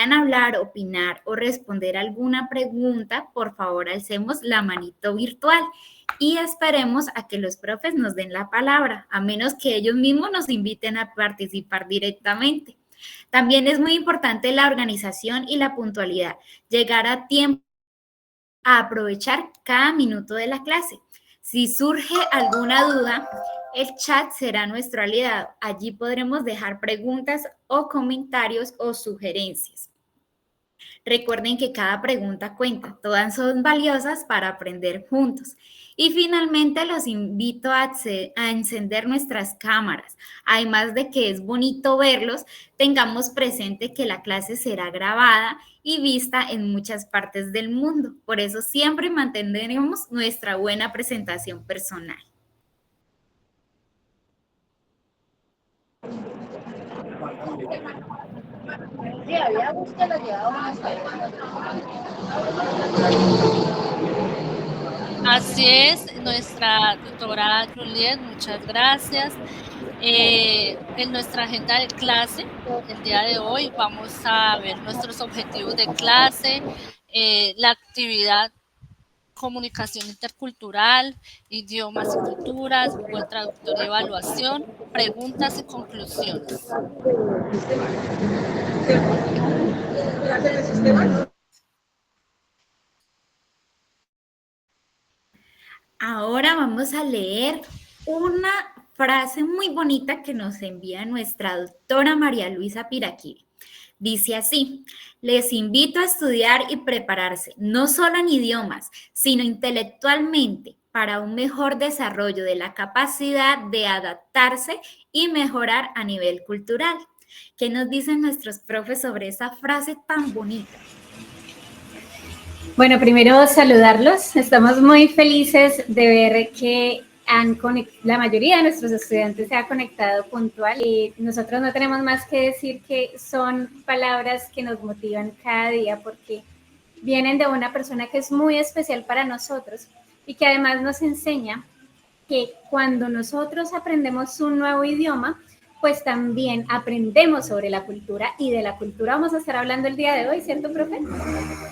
desean hablar, opinar o responder alguna pregunta, por favor alcemos la manito virtual y esperemos a que los profes nos den la palabra, a menos que ellos mismos nos inviten a participar directamente. También es muy importante la organización y la puntualidad, llegar a tiempo, a aprovechar cada minuto de la clase. Si surge alguna duda, el chat será nuestro aliado. Allí podremos dejar preguntas o comentarios o sugerencias. Recuerden que cada pregunta cuenta, todas son valiosas para aprender juntos. Y finalmente los invito a encender nuestras cámaras. Además de que es bonito verlos, tengamos presente que la clase será grabada y vista en muchas partes del mundo. Por eso siempre mantendremos nuestra buena presentación personal. Así es, nuestra tutora Juliet, muchas gracias. En nuestra agenda de clase, el día de hoy vamos a ver nuestros objetivos de clase, la actividad comunicación intercultural, idiomas y culturas, Google Traductor y evaluación, preguntas y conclusiones. Ahora vamos a leer una frase muy bonita que nos envía nuestra doctora María Luisa Piraquí. Dice así: les invito a estudiar y prepararse, no solo en idiomas, sino intelectualmente, para un mejor desarrollo de la capacidad de adaptarse y mejorar a nivel cultural. ¿Qué nos dicen nuestros profes sobre esa frase tan bonita? Bueno, primero saludarlos. Estamos muy felices de ver que la mayoría de nuestros estudiantes se ha conectado puntual y nosotros no tenemos más que decir que son palabras que nos motivan cada día porque vienen de una persona que es muy especial para nosotros y que además nos enseña que cuando nosotros aprendemos un nuevo idioma, pues también aprendemos sobre la cultura y de la cultura vamos a estar hablando el día de hoy, ¿cierto, profe?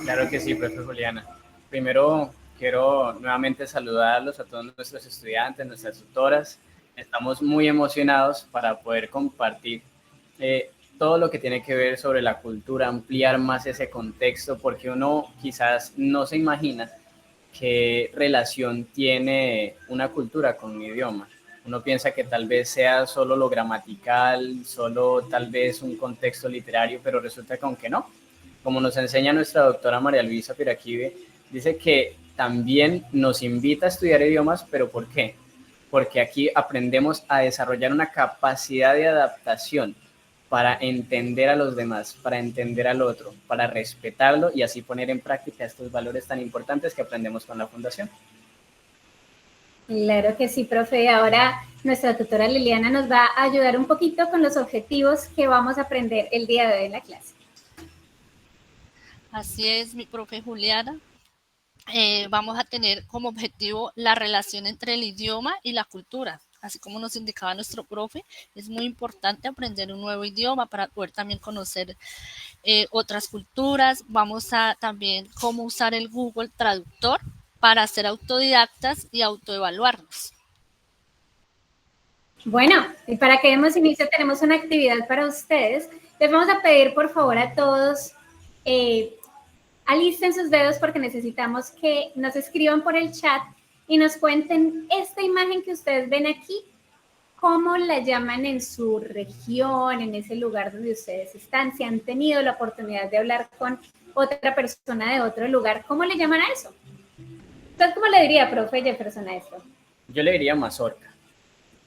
Claro que sí, profe Juliana. Primero quiero nuevamente saludarlos a todos nuestros estudiantes, nuestras tutoras. Estamos muy emocionados para poder compartir todo lo que tiene que ver sobre la cultura, ampliar más ese contexto, porque uno quizás no se imagina qué relación tiene una cultura con un idioma. Uno piensa que tal vez sea solo lo gramatical, solo tal vez un contexto literario, pero resulta que aunque no. Como nos enseña nuestra doctora María Luisa Piraquive, dice que también nos invita a estudiar idiomas, pero ¿por qué? Porque aquí aprendemos a desarrollar una capacidad de adaptación para entender a los demás, para entender al otro, para respetarlo y así poner en práctica estos valores tan importantes que aprendemos con la Fundación. Claro que sí, profe. Ahora nuestra tutora Liliana nos va a ayudar un poquito con los objetivos que vamos a aprender el día de hoy en la clase. Así es, mi profe Juliana. Vamos a tener como objetivo la relación entre el idioma y la cultura. Así como nos indicaba nuestro profe, es muy importante aprender un nuevo idioma para poder también conocer otras culturas. Vamos a también cómo usar el Google Traductor para ser autodidactas y autoevaluarnos. Bueno, y para que demos inicio tenemos una actividad para ustedes. Les vamos a pedir por favor a todos alisten sus dedos porque necesitamos que nos escriban por el chat y nos cuenten esta imagen que ustedes ven aquí, cómo la llaman en su región, en ese lugar donde ustedes están, si han tenido la oportunidad de hablar con otra persona de otro lugar, ¿cómo le llaman a eso? ¿Usted cómo le diría, profe Jefferson, a esto? Yo le diría mazorca.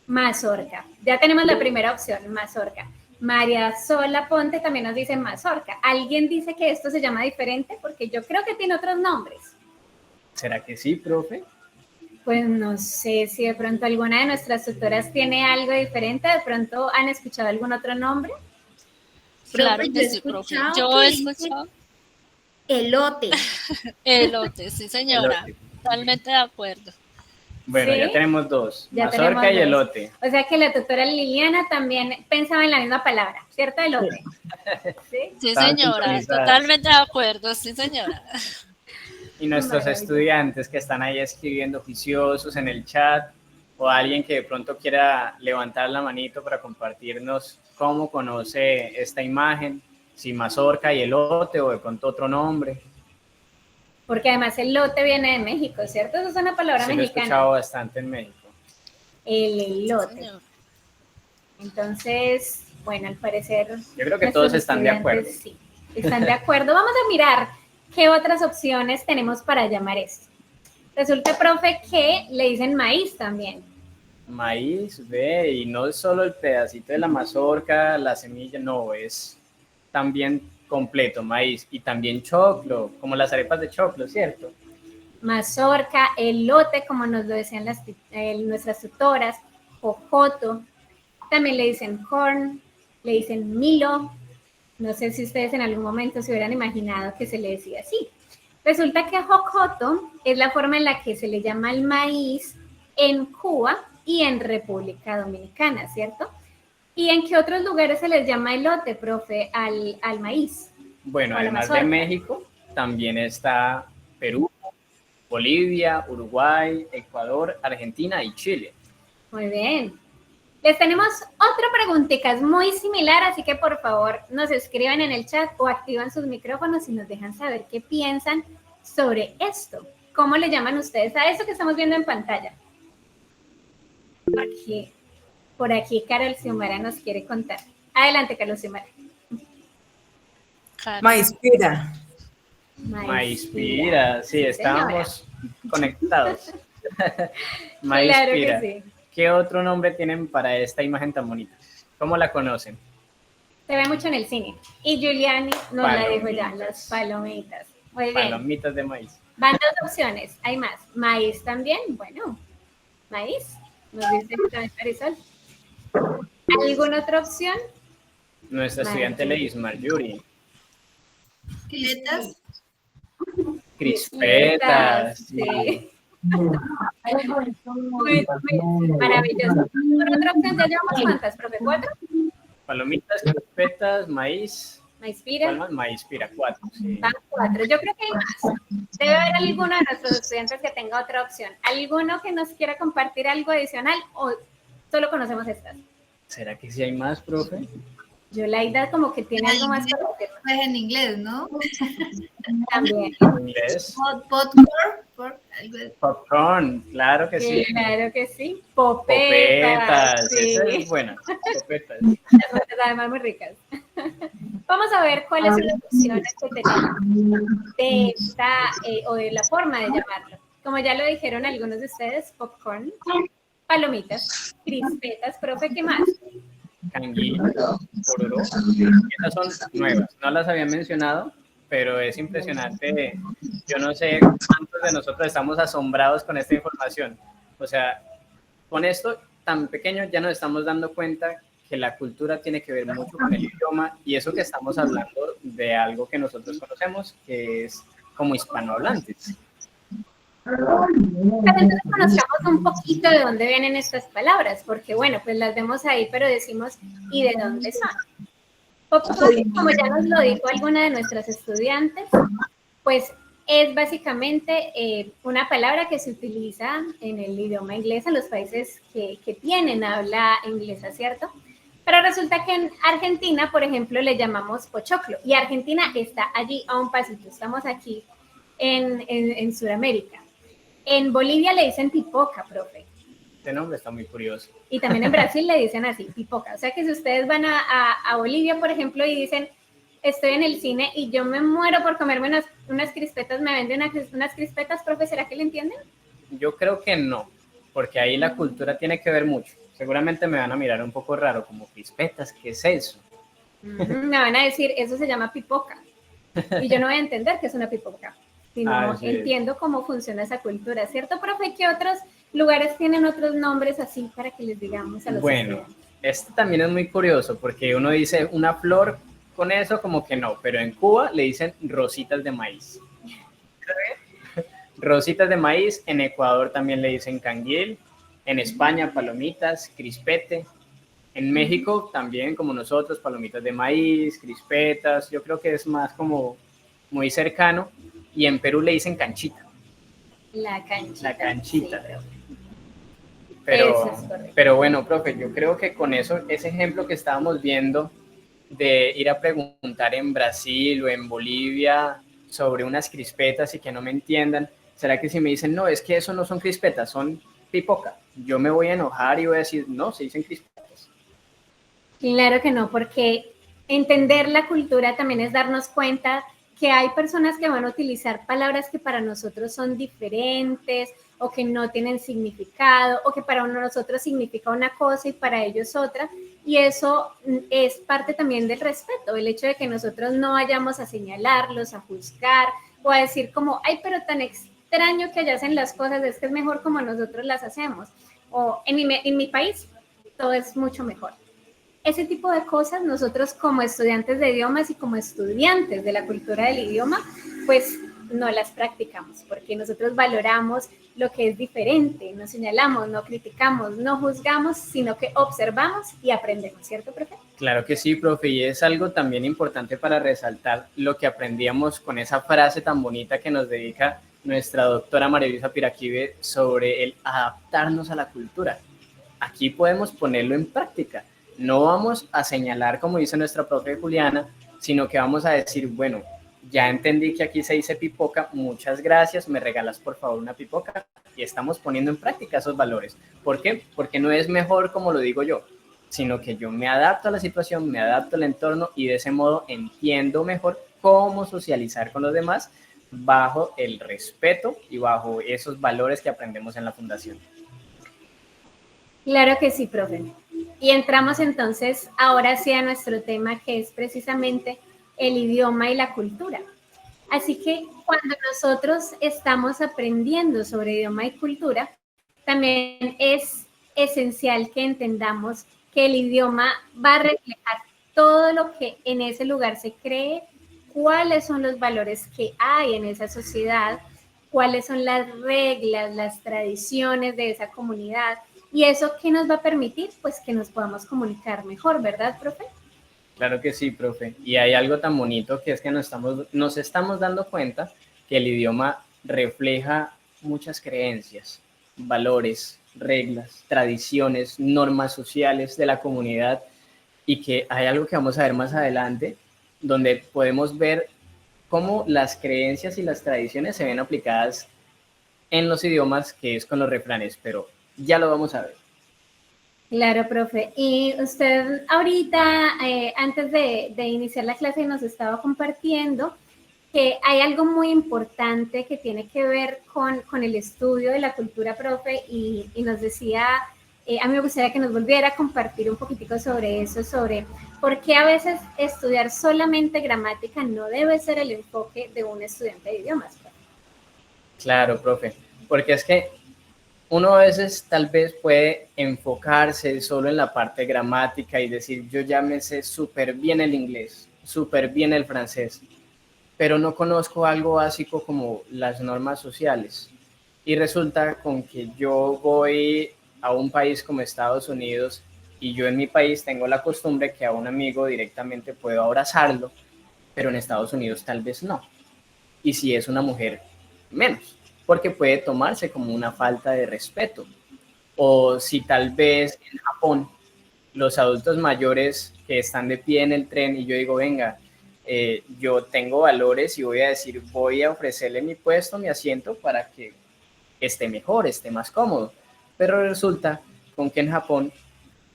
Mazorca. Ya tenemos la primera opción, mazorca. María Sola Ponte también nos dice mazorca. ¿Alguien dice que esto se llama diferente? Porque yo creo que tiene otros nombres. ¿Será que sí, profe? Pues no sé si de pronto alguna de nuestras tutoras tiene algo diferente. ¿De pronto han escuchado algún otro nombre? Claro que sí, profe. Yo he escuchado elote. Elote, sí, señora. Elote. Totalmente de acuerdo. Bueno, ¿Sí? ya tenemos dos, Ya mazorca tenemos y dos. elote. O sea que la tutora Liliana también pensaba en la misma palabra, ¿cierto? Elote. ¿Sí? Sí, Estaban señora, sintonizadas. totalmente de acuerdo, sí, señora. Y nuestros Maravilloso. estudiantes que están ahí escribiendo juiciosos en el chat, o alguien que de pronto quiera levantar la manito para compartirnos cómo conoce esta imagen, si mazorca y elote o de pronto otro nombre. Porque además elote viene de México, ¿cierto? Eso es una palabra Sí, lo he mexicana. escuchado bastante en México. El Sí, elote. señor. Entonces, bueno, al parecer Yo creo que nuestros todos están de acuerdo. estudiantes sí, están de acuerdo. Vamos a mirar qué otras opciones tenemos para llamar esto. Resulta, profe, que le dicen maíz también. Maíz, ve, y no es solo el pedacito de la mazorca, la semilla, no, es también completo, maíz, y también choclo, como las arepas de choclo, ¿cierto? Mazorca, elote, como nos lo decían nuestras tutoras, jojoto. También le dicen corn, le dicen milo. No sé si ustedes en algún momento se hubieran imaginado que se le decía así. Resulta que jojoto es la forma en la que se le llama el maíz en Cuba y en República Dominicana, ¿cierto? ¿Y en qué otros lugares se les llama elote, profe, al maíz? Bueno, O a la además de mazorca. México, también está Perú, Bolivia, Uruguay, Ecuador, Argentina y Chile. Muy bien. Les tenemos otra preguntita, es muy similar, así que por favor nos escriban en el chat o activan sus micrófonos y nos dejan saber qué piensan sobre esto. ¿Cómo le llaman ustedes a eso que estamos viendo en pantalla? Por aquí Carol Xiomara nos quiere contar. Adelante, Carlos Xiomara. Maíz-pira. Maíz-pira, sí, estábamos conectados. Claro Maíz-pira. que sí. ¿Qué otro nombre tienen para esta imagen tan bonita? ¿Cómo la conocen? Se ve mucho en el cine. Y Giuliani nos la dijo ya, Palomitas. las palomitas. Muy bien. Palomitas de maíz. Van dos opciones, hay más. Maíz también, bueno, maíz, nos dice también Marisol. ¿Alguna otra opción? Nuestra estudiante Leis Marjorie. Filetas. Crispetas. Sí. Muy maravilloso. Por otra opción, ¿ya llevamos cuántas, profe? ¿4? Palomitas, crispetas, maíz. Maíz-pira. ¿Cuál más? Maíz-pira, 4. Sí. Van 4. Yo creo que hay más. Debe haber alguno de nuestros estudiantes que tenga otra opción. ¿Alguno que nos quiera compartir algo adicional o solo conocemos estas? ¿Será que sí hay más, profe? Yolaida como que tiene algo más para decir. Pues en inglés, ¿no? También. En inglés. Popcorn. Algo de- Popcorn, claro que sí. Claro que sí. Popetas. Popetas, esa es Sí. buena. Popetas. Además muy ricas. Vamos a ver cuáles son las opciones que tenemos de esta o de la forma de llamarlo. Como ya lo dijeron algunos de ustedes, popcorn, palomitas, crispetas, profe, ¿qué más? Canguil, pororó. Esas son nuevas, no las había mencionado, pero es impresionante. Yo no sé cuántos de nosotros estamos asombrados con esta información. O sea, con esto tan pequeño ya nos estamos dando cuenta que la cultura tiene que ver mucho con el idioma y eso que estamos hablando de algo que nosotros conocemos, que es como hispanohablantes. Pero entonces conozcamos un poquito de dónde vienen estas palabras, porque bueno, pues las vemos ahí, pero decimos, ¿y de dónde son? Popcorn, como ya nos lo dijo alguna de nuestras estudiantes, pues es básicamente una palabra que se utiliza en el idioma inglés en los países que tienen habla inglesa, ¿cierto? Pero resulta que en Argentina, por ejemplo, le llamamos pochoclo, y Argentina está allí a un pasito, estamos aquí en Sudamérica. En Bolivia le dicen pipoca, profe. Este nombre está muy curioso. Y también en Brasil le dicen así, pipoca. O sea que si ustedes van a Bolivia, por ejemplo, y dicen, estoy en el cine y yo me muero por comerme unas crispetas, me venden unas crispetas, profe, ¿será que le entienden? Yo creo que no, porque ahí la cultura tiene que ver mucho. Seguramente me van a mirar un poco raro, como crispetas, ¿qué es eso? Me van a decir, eso se llama pipoca. Y yo no voy a entender qué es una pipoca, sino entiendo cómo funciona esa cultura, ¿cierto, profe? ¿Qué otros lugares tienen otros nombres así para que les digamos a los estudiantes? Este también es muy curioso, porque uno dice una flor con eso como que no, pero en Cuba le dicen rositas de maíz. Rositas de maíz, en Ecuador también le dicen canguil, en España palomitas, crispete, en México también como nosotros, palomitas de maíz, crispetas, yo creo que es más como muy cercano, y en Perú le dicen canchita. La canchita. La canchita. Sí, Pero, eso es correcto. pero bueno, profe, yo creo que con eso, ese ejemplo que estábamos viendo de ir a preguntar en Brasil o en Bolivia sobre unas crispetas y que no me entiendan, ¿será que si me dicen, no, es que eso no son crispetas, son pipoca? Yo me voy a enojar y voy a decir, no, se dicen crispetas. Claro que no, porque entender la cultura también es darnos cuenta que hay personas que van a utilizar palabras que para nosotros son diferentes o que no tienen significado o que para nosotros significa una cosa y para ellos otra. Y eso es parte también del respeto, el hecho de que nosotros no vayamos a señalarlos, a juzgar o a decir como, ay, pero tan extraño que allá hacen las cosas, es que es mejor como nosotros las hacemos. O en mi país todo es mucho mejor. Ese tipo de cosas nosotros como estudiantes de idiomas y como estudiantes de la cultura del idioma, pues no las practicamos, porque nosotros valoramos lo que es diferente, no señalamos, no criticamos, no juzgamos, sino que observamos y aprendemos, ¿cierto, profe? Claro que sí, profe, y es algo también importante para resaltar lo que aprendíamos con esa frase tan bonita que nos dedica nuestra doctora María Luisa Piraquive sobre el adaptarnos a la cultura. Aquí podemos ponerlo en práctica. No vamos a señalar, como dice nuestra profe Juliana, sino que vamos a decir, bueno, ya entendí que aquí se dice pipoca, muchas gracias, me regalas por favor una pipoca, y estamos poniendo en práctica esos valores. ¿Por qué? Porque no es mejor como lo digo yo, sino que yo me adapto a la situación, me adapto al entorno y de ese modo entiendo mejor cómo socializar con los demás bajo el respeto y bajo esos valores que aprendemos en la fundación. Claro que sí, profe. Y entramos entonces ahora sí a nuestro tema, que es precisamente el idioma y la cultura. Así que cuando nosotros estamos aprendiendo sobre idioma y cultura, también es esencial que entendamos que el idioma va a reflejar todo lo que en ese lugar se cree, cuáles son los valores que hay en esa sociedad, cuáles son las reglas, las tradiciones de esa comunidad. ¿Y eso qué nos va a permitir? Pues que nos podamos comunicar mejor, ¿verdad, profe? Claro que sí, profe. Y hay algo tan bonito que es que nos estamos dando cuenta que el idioma refleja muchas creencias, valores, reglas, tradiciones, normas sociales de la comunidad, y que hay algo que vamos a ver más adelante, donde podemos ver cómo las creencias y las tradiciones se ven aplicadas en los idiomas, que es con los refranes, pero ya lo vamos a ver. Claro, profe. Y usted ahorita, antes de iniciar la clase, nos estaba compartiendo que hay algo muy importante que tiene que ver con el estudio de la cultura, profe, y nos decía, a mí me gustaría que nos volviera a compartir un poquitico sobre eso, sobre por qué a veces estudiar solamente gramática no debe ser el enfoque de un estudiante de idiomas, profe. Claro, profe, porque es que uno a veces tal vez puede enfocarse solo en la parte gramática y decir, yo ya me sé súper bien el inglés, súper bien el francés, pero no conozco algo básico como las normas sociales. Y resulta con que yo voy a un país como Estados Unidos y yo en mi país tengo la costumbre que a un amigo directamente puedo abrazarlo, pero en Estados Unidos tal vez no. Y si es una mujer, menos, porque puede tomarse como una falta de respeto. O si tal vez en Japón los adultos mayores que están de pie en el tren y yo digo, venga, yo tengo valores y voy a decir, voy a ofrecerle mi puesto, mi asiento para que esté mejor, esté más cómodo. Pero resulta con que en Japón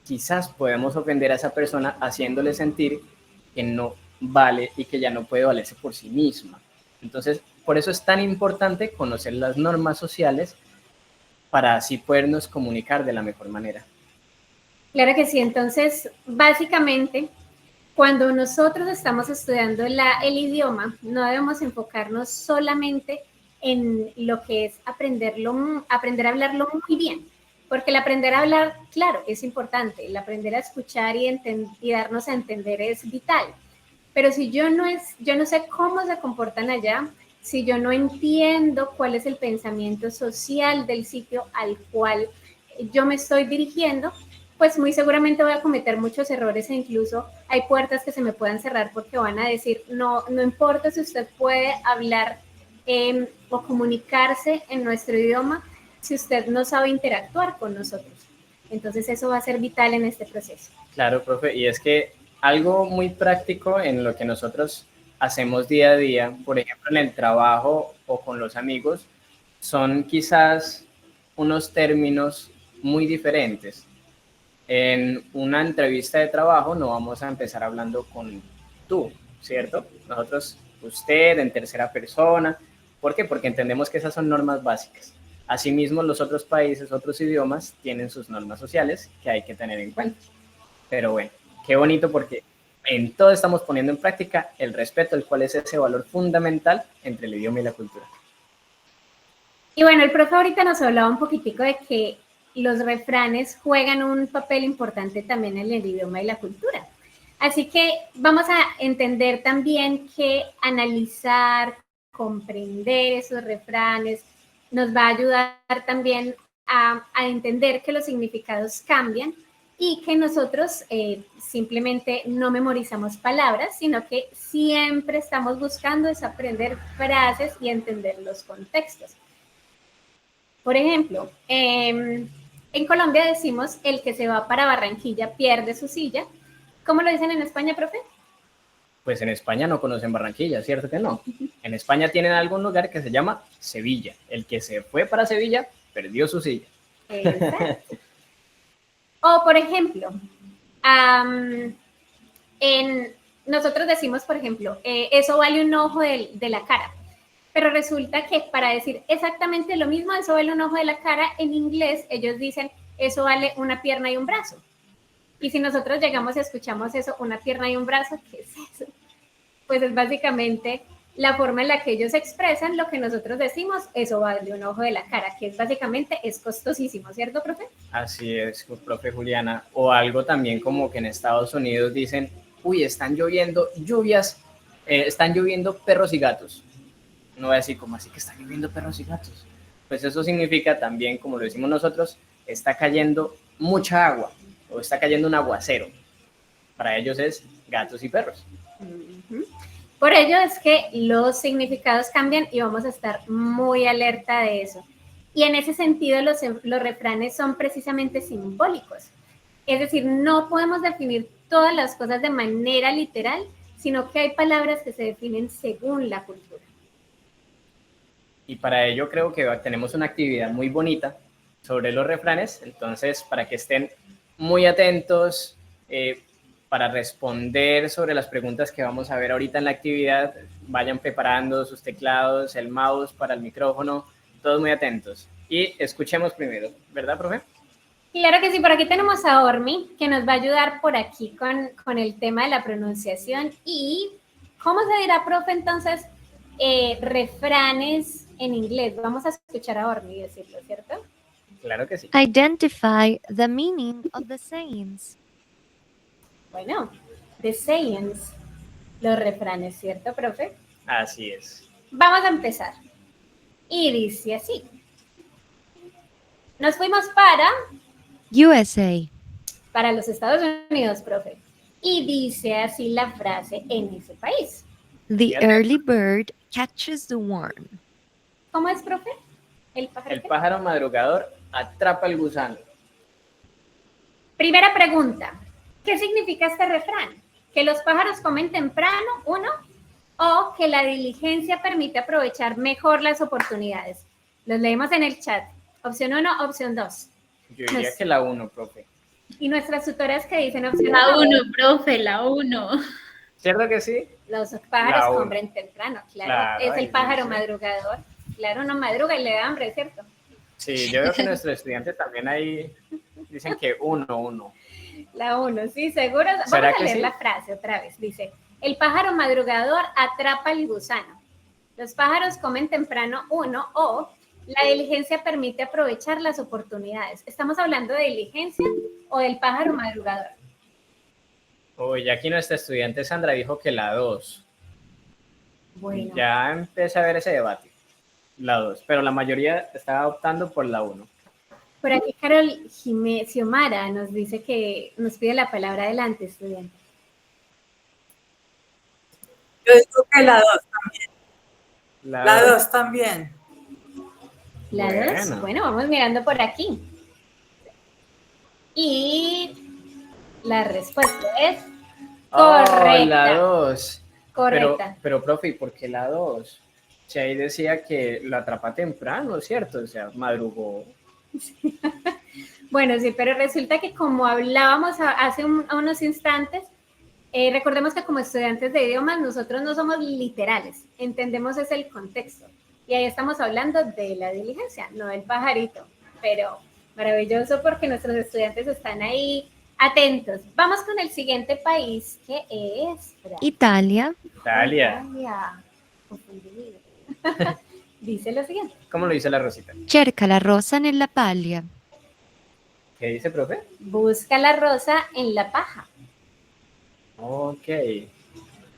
quizás podemos ofender a esa persona haciéndole sentir que no vale y que ya no puede valerse por sí misma. Entonces, por eso es tan importante conocer las normas sociales para así podernos comunicar de la mejor manera. Claro que sí. Entonces, básicamente, cuando nosotros estamos estudiando el idioma, no debemos enfocarnos solamente en lo que es aprender a hablarlo muy bien, porque el aprender a hablar, claro, es importante, el aprender a escuchar y darnos a entender es vital, pero si yo no sé cómo se comportan allá, si yo no entiendo cuál es el pensamiento social del sitio al cual yo me estoy dirigiendo, pues muy seguramente voy a cometer muchos errores e incluso hay puertas que se me puedan cerrar porque van a decir, no, no importa si usted puede hablar o comunicarse en nuestro idioma, si usted no sabe interactuar con nosotros. Entonces eso va a ser vital en este proceso. Claro, profe, y es que algo muy práctico en lo que nosotros hacemos día a día, por ejemplo, en el trabajo o con los amigos, son quizás unos términos muy diferentes. En una entrevista de trabajo no vamos a empezar hablando con tú, ¿cierto? Nosotros, usted, en tercera persona. ¿Por qué? Porque entendemos que esas son normas básicas. Asimismo, los otros países, otros idiomas, tienen sus normas sociales que hay que tener en cuenta. Pero bueno, qué bonito porque en todo estamos poniendo en práctica el respeto, el cual es ese valor fundamental entre el idioma y la cultura. Y bueno, el profe ahorita nos hablaba un poquitico de que los refranes juegan un papel importante también en el idioma y la cultura. Así que vamos a entender también que analizar, comprender esos refranes nos va a ayudar también a entender que los significados cambian y que nosotros simplemente no memorizamos palabras, sino que siempre estamos buscando es aprender frases y entender los contextos. Por ejemplo, en Colombia decimos el que se va para Barranquilla pierde su silla. ¿Cómo lo dicen en España, profe? Pues en España no conocen Barranquilla, ¿cierto que no? En España tienen algún lugar que se llama Sevilla. El que se fue para Sevilla perdió su silla. Exacto. O, por ejemplo, nosotros decimos, por ejemplo, eso vale un ojo de la cara. Pero resulta que para decir exactamente lo mismo, eso vale un ojo de la cara, en inglés ellos dicen, eso vale una pierna y un brazo. Y si nosotros llegamos y escuchamos eso, una pierna y un brazo, ¿qué es eso? Pues es básicamente la forma en la que ellos expresan lo que nosotros decimos, eso vale un ojo de la cara, que es básicamente, es costosísimo, ¿cierto, profe? Así es, profe Juliana. O algo también como que en Estados Unidos dicen, uy, están lloviendo lluvias, están lloviendo perros y gatos. No voy a decir, como así que están lloviendo perros y gatos? Pues eso significa también, como lo decimos nosotros, está cayendo mucha agua o está cayendo un aguacero. Para ellos es gatos y perros. Por ello es que los significados cambian y vamos a estar muy alerta de eso. Y en ese sentido los refranes son precisamente simbólicos. Es decir, no podemos definir todas las cosas de manera literal, sino que hay palabras que se definen según la cultura. Y para ello creo que tenemos una actividad muy bonita sobre los refranes, entonces para que estén muy atentos para responder sobre las preguntas que vamos a ver ahorita en la actividad, vayan preparando sus teclados, el mouse para el micrófono, todos muy atentos. Y escuchemos primero, ¿verdad, profe? Claro que sí, por aquí tenemos a Ormi, que nos va a ayudar por aquí con el tema de la pronunciación. ¿Y cómo se dirá, profe, entonces, refranes en inglés? Vamos a escuchar a Ormi decirlo, ¿cierto? Claro que sí. Identify the meaning of the sayings. Bueno, the sayings, los refranes, ¿cierto, profe? Así es. Vamos a empezar. Y dice así. Nos fuimos USA. para los Estados Unidos, profe. Y dice así la frase en ese país. The early bird catches the worm. ¿Cómo es, profe? El pájaro. El pájaro madrugador atrapa el gusano. Primera pregunta. ¿Qué significa este refrán? ¿Que los pájaros comen temprano, uno? ¿O que la diligencia permite aprovechar mejor las oportunidades? Los leemos en el chat. Opción 1, opción 2. Yo diría que la 1, profe. Y nuestras tutoras que dicen opción La 1. 1, profe, la 1. ¿Cierto que sí? Los pájaros La uno. comen temprano, claro. Claro, Es el ahí pájaro dice. madrugador. Claro, no madruga y le da hambre, ¿cierto? Sí, yo veo que nuestros estudiantes también ahí dicen que 1. La 1, sí, seguro. Vamos ¿Será a que leer sí? la frase otra vez. Dice, el pájaro madrugador atrapa el gusano. Los pájaros comen temprano, uno, o la diligencia permite aprovechar las oportunidades. ¿Estamos hablando de diligencia o del pájaro madrugador? Uy, aquí nuestra estudiante Sandra dijo que la 2. Bueno, Ya empecé a ver ese debate, la 2, pero la mayoría estaba optando por la 1. por aquí Carol Xiomara nos dice que nos pide la palabra adelante, estudiante. Yo digo que la 2 también. La dos. 2 también. La 2, bueno, vamos mirando por aquí. Y la respuesta es correcta. La 2. Correcta. Pero, profe, ¿y por qué la 2? Si ahí decía que lo atrapa temprano, ¿cierto? O sea, madrugó. Bueno, sí, pero resulta que como hablábamos hace unos instantes, recordemos que como estudiantes de idiomas nosotros no somos literales, entendemos es el contexto. Y ahí estamos hablando de la diligencia, no del pajarito. Pero maravilloso porque nuestros estudiantes están ahí atentos. Vamos con el siguiente país, que es Italia. Italia. Confundido. Dice lo siguiente. ¿Cómo lo dice la Rosita? Cerca la rosa nella paglia. ¿Qué dice, profe? Busca la rosa en la paja. Ok.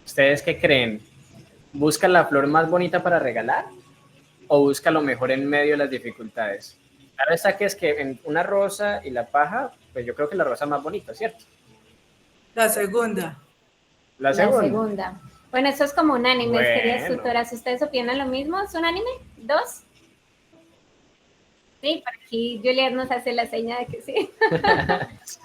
¿Ustedes qué creen? ¿Busca la flor más bonita para regalar? ¿O busca lo mejor en medio de las dificultades? Claro está que es que en una rosa y la paja, pues yo creo que la rosa es más bonita, ¿cierto? La segunda. La segunda. Bueno, eso es como un anime, Bueno. queridas tutoras. ¿Ustedes opinan lo mismo? ¿Es un anime? ¿2? Sí, por aquí Juliet nos hace la seña de que sí.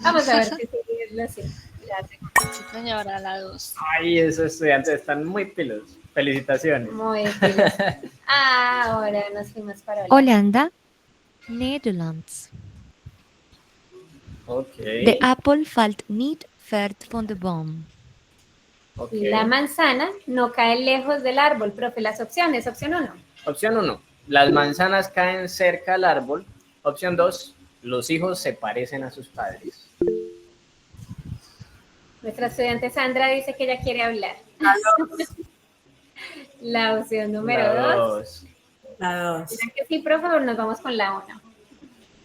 Vamos a ver si sí es lo sí. Sí, señora, la 2. Ay, esos estudiantes están muy pilos. Felicitaciones. Muy bien. Ahora nos fuimos para Holanda, Nederlands. Ok. De apple valt niet ver van de boom. Ok. La manzana no cae lejos del árbol, profe. Las opciones, opción 1. Opción 1. Las manzanas caen cerca al árbol. Opción 2. Los hijos se parecen a sus padres. Nuestra estudiante Sandra dice que ella quiere hablar. La opción número 2. La 2. ¿Dirán que sí, profe, o nos vamos con la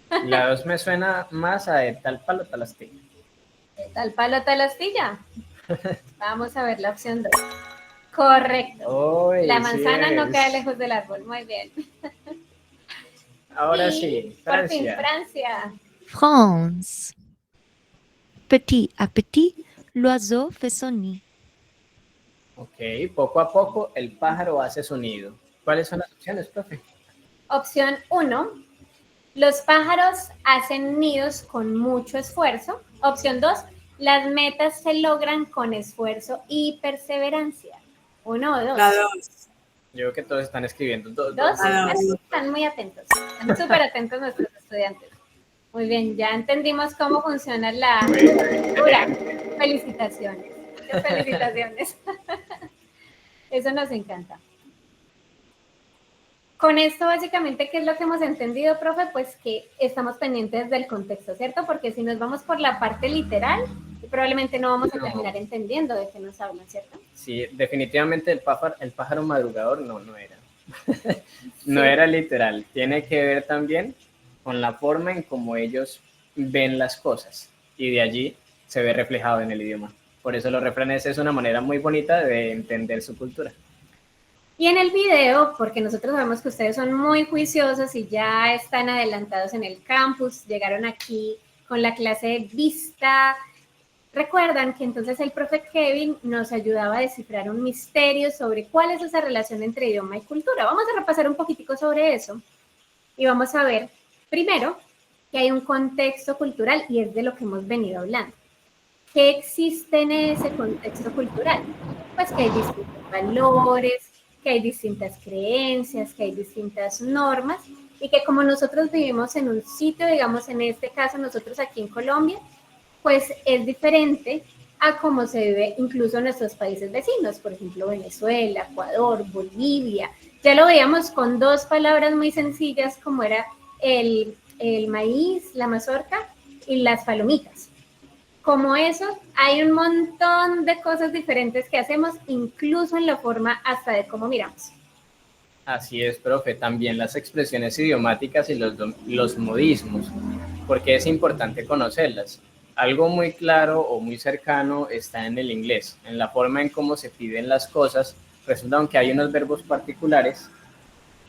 1? La 2 me suena más a de tal palo, tal astilla. Tal palo, tal astilla. Vamos a ver la opción 2. Correcto. Oy, La sí manzana no es. cae lejos del árbol. Muy bien. Ahora Y, sí, por fin, Francia. Francia. France. Petit à petit, l'oiseau fait son nid. Ok, poco a poco el pájaro hace su nido. ¿Cuáles son las opciones, profe? Opción 1. Los pájaros hacen nidos con mucho esfuerzo. Opción 2. Las metas se logran con esfuerzo y perseverancia. 1 o 2. La 2. Yo creo que todos están escribiendo. ¿Dos? La dos. Están muy atentos. Están súper atentos nuestros estudiantes. Muy bien, ya entendimos cómo funciona la escritura. Felicitaciones. Muchas felicitaciones. Eso nos encanta. Con esto, básicamente, ¿qué es lo que hemos entendido, profe? Pues que estamos pendientes del contexto, ¿cierto? Porque si nos vamos por la parte literal, probablemente no vamos a terminar entendiendo de qué nos hablan, ¿cierto? Sí, definitivamente el pájaro madrugador no era. No era literal. Tiene que ver también con la forma en cómo ellos ven las cosas. Y de allí se ve reflejado en el idioma. Por eso los refranes es una manera muy bonita de entender su cultura. Y en el video, porque nosotros sabemos que ustedes son muy juiciosos y ya están adelantados en el campus, llegaron aquí con la clase vista. Recuerdan que entonces el profe Kevin nos ayudaba a descifrar un misterio sobre cuál es esa relación entre idioma y cultura. Vamos a repasar un poquitico sobre eso y vamos a ver, primero, que hay un contexto cultural y es de lo que hemos venido hablando. ¿Qué existe en ese contexto cultural? Pues que hay distintos valores, que hay distintas creencias, que hay distintas normas y que como nosotros vivimos en un sitio, digamos en este caso nosotros aquí en Colombia, pues es diferente a cómo se vive incluso en nuestros países vecinos, por ejemplo Venezuela, Ecuador, Bolivia. Ya lo veíamos con dos palabras muy sencillas como era el maíz, la mazorca y las palomitas. Como eso, hay un montón de cosas diferentes que hacemos, incluso en la forma hasta de cómo miramos. Así es, profe. También las expresiones idiomáticas y los modismos, porque es importante conocerlas. Algo muy claro o muy cercano está en el inglés, en la forma en cómo se piden las cosas, resulta que hay unos verbos particulares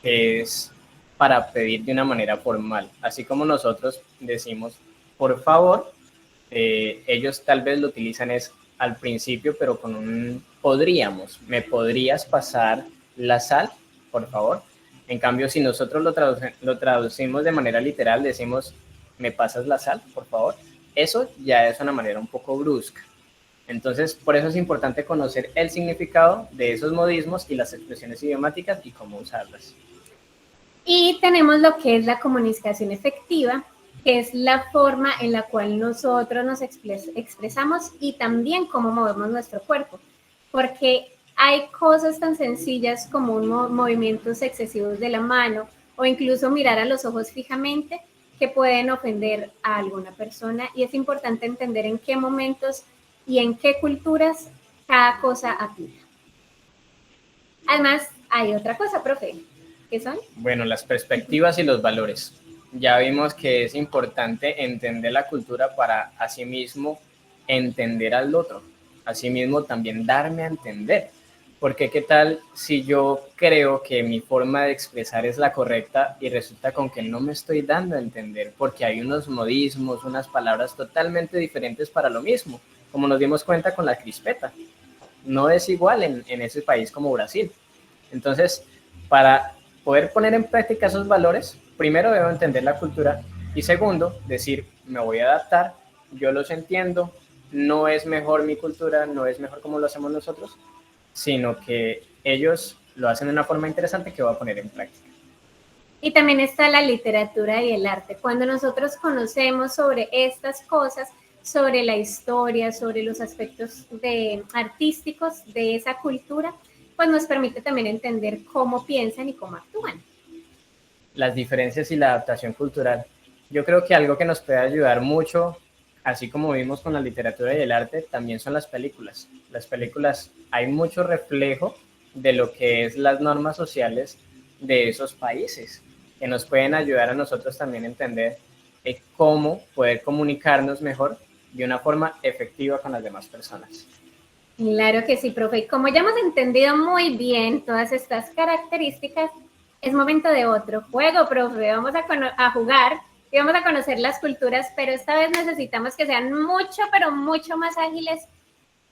que es para pedir de una manera formal. Así como nosotros decimos por favor, ellos tal vez lo utilizan es al principio, pero con un podríamos. ¿Me podrías pasar la sal, por favor? En cambio, si nosotros lo traducimos de manera literal, decimos, ¿me pasas la sal, por favor? Eso ya es una manera un poco brusca. Entonces, por eso es importante conocer el significado de esos modismos y las expresiones idiomáticas y cómo usarlas. Y tenemos lo que es la comunicación efectiva, que es la forma en la cual nosotros nos expresamos y también cómo movemos nuestro cuerpo. Porque hay cosas tan sencillas como movimientos excesivos de la mano o incluso mirar a los ojos fijamente que pueden ofender a alguna persona, y es importante entender en qué momentos y en qué culturas cada cosa aplica. Además, hay otra cosa, profe. ¿Qué son? Bueno, las perspectivas y los valores. Ya vimos que es importante entender la cultura para asimismo entender al otro, asimismo también darme a entender. Porque qué tal si yo creo que mi forma de expresar es la correcta y resulta con que no me estoy dando a entender, porque hay unos modismos, unas palabras totalmente diferentes para lo mismo, como nos dimos cuenta con la crispeta. No es igual en ese país como Brasil. Entonces, para poder poner en práctica esos valores, primero debo entender la cultura y segundo, decir, me voy a adaptar, yo los entiendo, no es mejor mi cultura, no es mejor como lo hacemos nosotros, sino que ellos lo hacen de una forma interesante que voy a poner en práctica. Y también está la literatura y el arte. Cuando nosotros conocemos sobre estas cosas, sobre la historia, sobre los aspectos artísticos de esa cultura, pues nos permite también entender cómo piensan y cómo actúan. Las diferencias y la adaptación cultural. Yo creo que algo que nos puede ayudar mucho, así como vimos con la literatura y el arte, también son las películas. Las películas, hay mucho reflejo de lo que es las normas sociales de esos países, que nos pueden ayudar a nosotros también a entender cómo poder comunicarnos mejor de una forma efectiva con las demás personas. Claro que sí, profe. Como ya hemos entendido muy bien todas estas características, es momento de otro juego, profe. Vamos a jugar y vamos a conocer las culturas, pero esta vez necesitamos que sean mucho, pero mucho más ágiles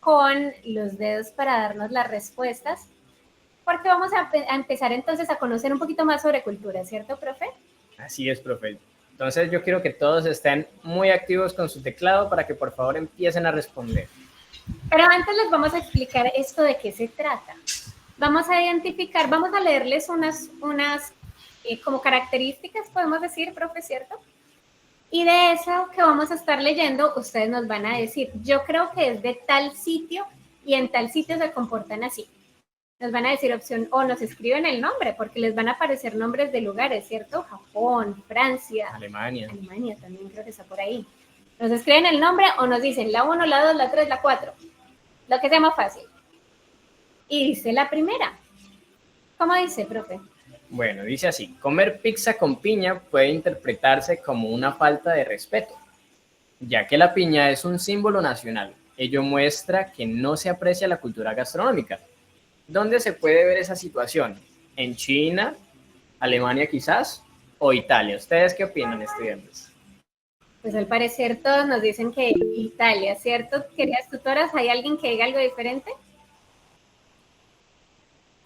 con los dedos para darnos las respuestas, porque vamos a empezar entonces a conocer un poquito más sobre cultura, ¿cierto, profe? Así es, profe. Entonces yo quiero que todos estén muy activos con su teclado para que por favor empiecen a responder. Pero antes les vamos a explicar esto de qué se trata. Vamos a identificar, vamos a leerles unas como características, podemos decir, profe, ¿cierto? Y de eso que vamos a estar leyendo, ustedes nos van a decir, yo creo que es de tal sitio y en tal sitio se comportan así. Nos van a decir opción o nos escriben el nombre, porque les van a aparecer nombres de lugares, ¿cierto? Japón, Francia. Alemania. Alemania también creo que está por ahí. Nos escriben el nombre o nos dicen la 1, la 2, la 3, la 4. Lo que sea más fácil. Y dice la primera. ¿Cómo dice, profe? Bueno, dice así, comer pizza con piña puede interpretarse como una falta de respeto, ya que la piña es un símbolo nacional. Ello muestra que no se aprecia la cultura gastronómica. ¿Dónde se puede ver esa situación? ¿En China, Alemania quizás, o Italia? ¿Ustedes qué opinan, estudiantes? Pues al parecer todos nos dicen que Italia, ¿cierto? Queridas tutoras, ¿hay alguien que diga algo diferente?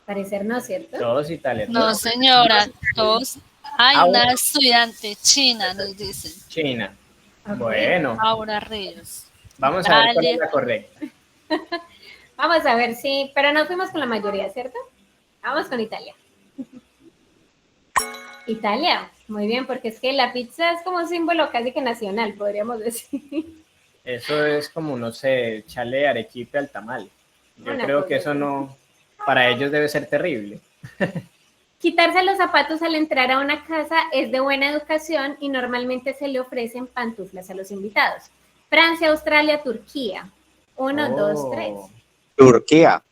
Parecer no, ¿cierto? Todos Italia. No, Todos. señora, todos. Hay una bueno. estudiante china, nos dicen. China. Okay. Bueno, Aura Ríos. vamos a ver cuál es la correcta. Vamos a ver, sí, pero no fuimos con la mayoría, ¿cierto? Vamos con Italia. Italia, muy bien, porque es que la pizza es como un símbolo casi que nacional, podríamos decir. Eso es como, no sé, echarle arequipe al tamal. Yo Una creo que cosa eso no, para ellos debe ser terrible. Quitarse los zapatos al entrar a una casa es de buena educación y normalmente se le ofrecen pantuflas a los invitados. Francia, Australia, Turquía. 1, 2, 3. Turquía.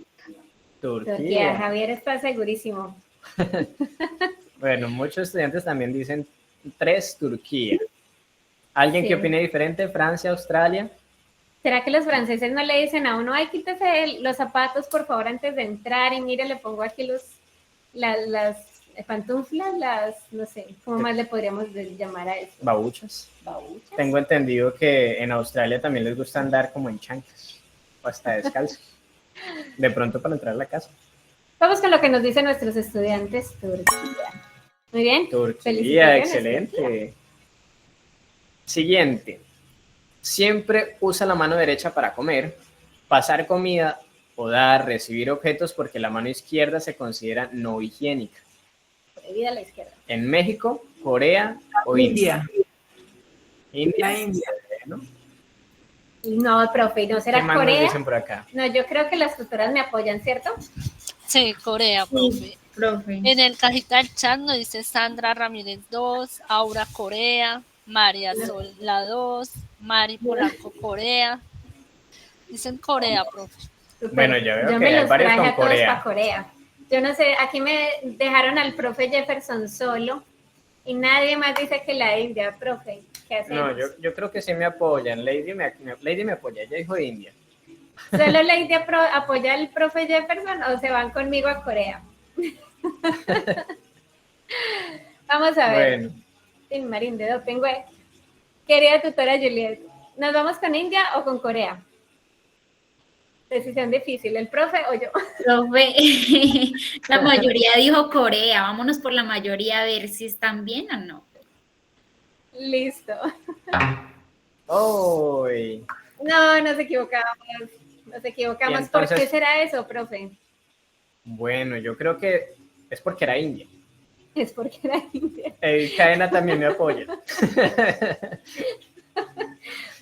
Turquía, Javier está segurísimo. Bueno, muchos estudiantes también dicen 3, Turquía. ¿Alguien Sí. que opine diferente? Francia, Australia. ¿Será que los franceses no le dicen a uno, ay, quítese los zapatos, por favor, antes de entrar? Y mire, le pongo aquí las pantuflas, no sé, ¿cómo más le podríamos llamar a eso? Babuchas. Babuchas. Tengo entendido que en Australia también les gusta andar como en chanclas o hasta descalzos. De pronto para entrar a la casa. Vamos con lo que nos dicen nuestros estudiantes. Turquía. Muy bien. Turquía, Felicitaciones, excelente. Turquía. Siguiente. Siempre usa la mano derecha para comer, pasar comida o dar, recibir objetos porque la mano izquierda se considera no higiénica. Prohibida a la izquierda. En México, Corea o India. La India. Bueno, No, profe, ¿no ¿qué será más nos Corea? dicen por acá? No, yo creo que las tutoras me apoyan, ¿cierto? Sí, Corea, profe. Profe. En el cajita del chat nos dice Sandra Ramírez 2, Aura Corea, María Sol la 2, Mari Polanco Corea. Dicen Corea, profe. Súper. Bueno, yo veo que me hay los varios traje con a todos Corea. para Corea. Yo no sé, aquí me dejaron al profe Jefferson solo y nadie más dice que la India, profe. ¿Qué hacemos? No, yo creo que sí me apoyan. Lady me apoya, ella dijo India. ¿Solo la India apoya al profe Jefferson o se van conmigo a Corea? Vamos a ver. Bueno, Sin Marín de Doping, güey. Querida tutora Juliet, ¿nos vamos con India o con Corea? Decisión difícil, ¿el profe o yo? Profe, la mayoría dijo Corea. Vámonos por la mayoría a ver si están bien o no. Listo. ¡Uy! No, nos equivocamos. Nos equivocamos. Y entonces- ¿Por qué será eso, profe? Bueno, yo creo que es porque era India. Es porque era India. Cadena también me apoya.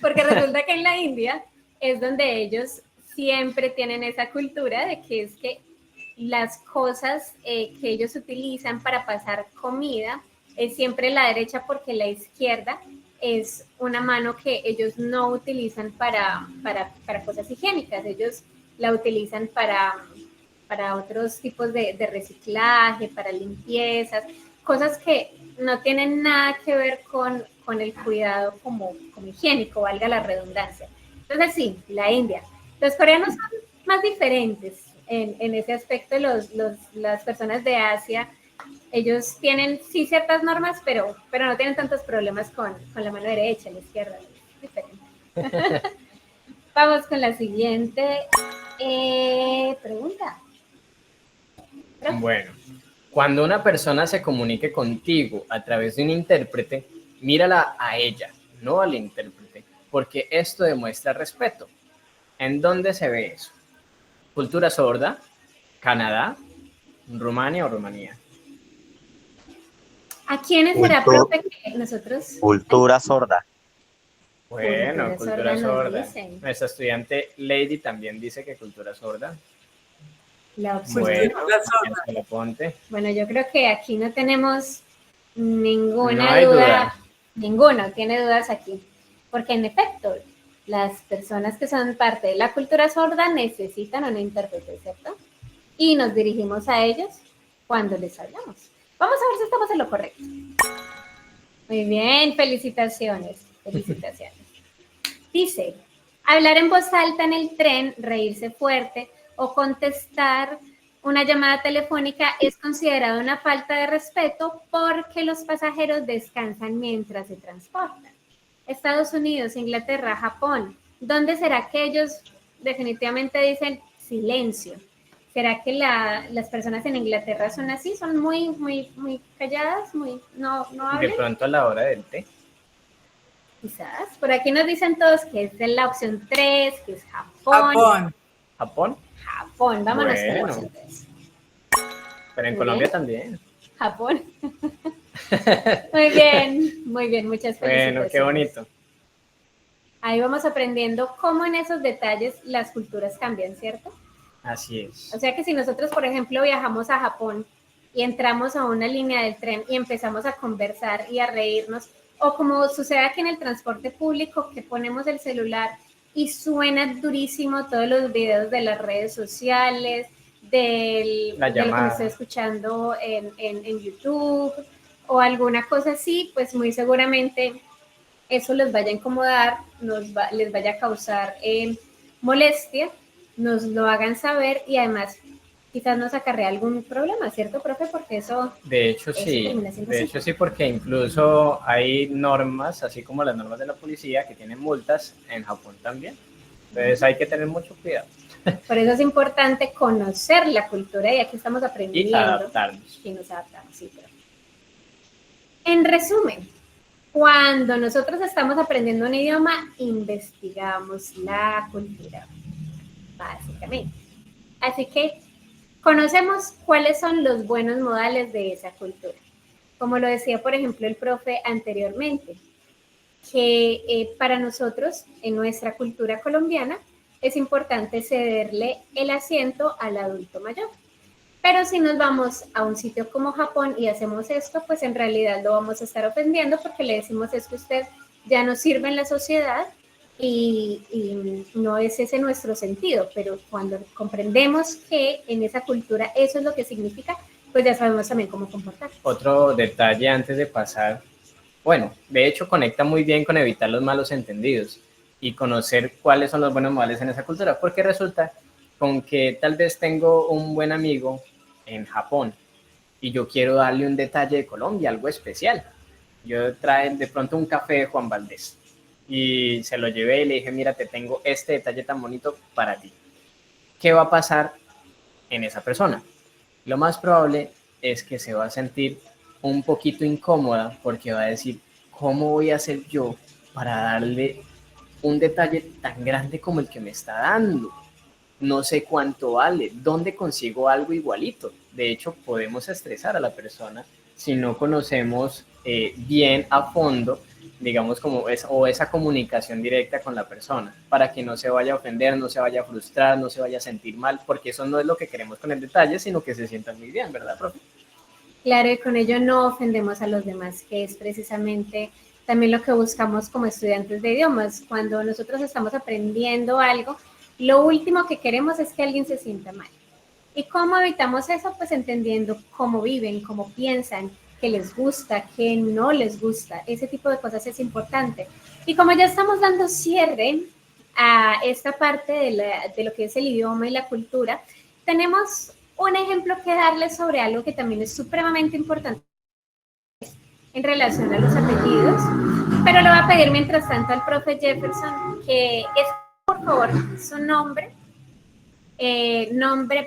Porque resulta que en la India es donde ellos siempre tienen esa cultura de que es que las cosas que ellos utilizan para pasar comida es siempre la derecha porque la izquierda es una mano que ellos no utilizan para cosas higiénicas, ellos la utilizan para otros tipos de reciclaje, para limpiezas, cosas que no tienen nada que ver con el cuidado como higiénico, valga la redundancia. Entonces sí, la India. Los coreanos son más diferentes en ese aspecto, las personas de Asia, ellos tienen sí ciertas normas, pero no tienen tantos problemas con la mano derecha, la izquierda, es diferente. Vamos con la siguiente pregunta. Bueno, cuando una persona se comunique contigo a través de un intérprete, mírala a ella, no al intérprete, porque esto demuestra respeto. ¿En dónde se ve eso? ¿Cultura sorda? ¿Canadá? ¿Rumania o Rumanía? ¿A quiénes será, profe, que nosotros? Cultura sorda. Bueno, cultura nos sorda. dicen. Nuestra estudiante Lady también dice que cultura sorda. La opción. Bueno, Cultura sorda. ya se lo ponte. Bueno, yo creo que aquí no tenemos ninguna No hay duda. duda. Ninguno tiene dudas aquí. Porque en efecto, las personas que son parte de la cultura sorda necesitan un intérprete, ¿cierto? Y nos dirigimos a ellos cuando les hablamos. Vamos a ver si estamos en lo correcto. Muy bien, felicitaciones. Felicitaciones. Dice, hablar en voz alta en el tren, reírse fuerte o contestar una llamada telefónica es considerado una falta de respeto porque los pasajeros descansan mientras se transportan. Estados Unidos, Inglaterra, Japón, ¿dónde será que ellos definitivamente dicen silencio? ¿Será que las personas en Inglaterra son así? ¿Son muy, muy, muy calladas? ¿No De hablan? pronto a la hora del té. Quizás. Por aquí nos dicen todos que es de la opción 3, que es Japón. Japón. ¿Japón? Japón, vámonos con la Bueno. opción 3. Pero en Muy Colombia bien. también. Japón. Muy bien, muchas felicitaciones. Bueno, qué bonito. Ahí vamos aprendiendo cómo en esos detalles las culturas cambian, ¿cierto? Así es. O sea que si nosotros, por ejemplo, viajamos a Japón y entramos a una línea del tren y empezamos a conversar y a reírnos, o como sucede aquí en el transporte público, que ponemos el celular y suena durísimo todos los videos de las redes sociales, de lo que llamada. me estoy escuchando en YouTube o alguna cosa así, pues muy seguramente eso les vaya a incomodar, les vaya a causar molestia, nos lo hagan saber y además quizás nos acarrea algún problema, ¿cierto, profe? Porque eso... De hecho, sí. De hecho, sí, porque incluso hay normas, así como las normas de la policía, que tienen multas en Japón también. Entonces hay que tener mucho cuidado. Por eso es importante conocer la cultura y aquí estamos aprendiendo. Y adaptarnos. Y nos adaptamos, sí, profe. En resumen, cuando nosotros estamos aprendiendo un idioma, investigamos la cultura, básicamente. Así que conocemos cuáles son los buenos modales de esa cultura. Como lo decía, por ejemplo, el profe anteriormente, que para nosotros, en nuestra cultura colombiana, es importante cederle el asiento al adulto mayor. Pero si nos vamos a un sitio como Japón y hacemos esto, pues en realidad lo vamos a estar ofendiendo porque le decimos es que usted ya no sirve en la sociedad y no es ese nuestro sentido. Pero cuando comprendemos que en esa cultura eso es lo que significa, pues ya sabemos también cómo comportarnos. Otro detalle antes de pasar, bueno, de hecho conecta muy bien con evitar los malos entendidos y conocer cuáles son los buenos modales en esa cultura, porque resulta con que tal vez tengo un buen amigo en Japón y yo quiero darle un detalle de Colombia, algo especial. Yo trae de pronto un café de Juan Valdés y se lo llevé y le dije, mira, te tengo este detalle tan bonito para ti. ¿Qué va a pasar en esa persona? Lo más probable es que se va a sentir un poquito incómoda porque va a decir, ¿cómo voy a hacer yo para darle un detalle tan grande como el que me está dando? No sé cuánto vale, ¿dónde consigo algo igualito? De hecho, podemos estresar a la persona si no conocemos bien a fondo, digamos, esa comunicación directa con la persona, para que no se vaya a ofender, no se vaya a frustrar, no se vaya a sentir mal, porque eso no es lo que queremos con el detalle, sino que se sientan muy bien, ¿verdad, profe? Claro, y con ello no ofendemos a los demás, que es precisamente también lo que buscamos como estudiantes de idiomas. Cuando nosotros estamos aprendiendo algo, lo último que queremos es que alguien se sienta mal. ¿Y cómo evitamos eso? Pues entendiendo cómo viven, cómo piensan, qué les gusta, qué no les gusta. Ese tipo de cosas es importante. Y como ya estamos dando cierre a esta parte de lo que es el idioma y la cultura, tenemos un ejemplo que darles sobre algo que también es supremamente importante en relación a los apellidos, pero le voy a pedir mientras tanto al profe Jefferson que es, por favor, su nombre,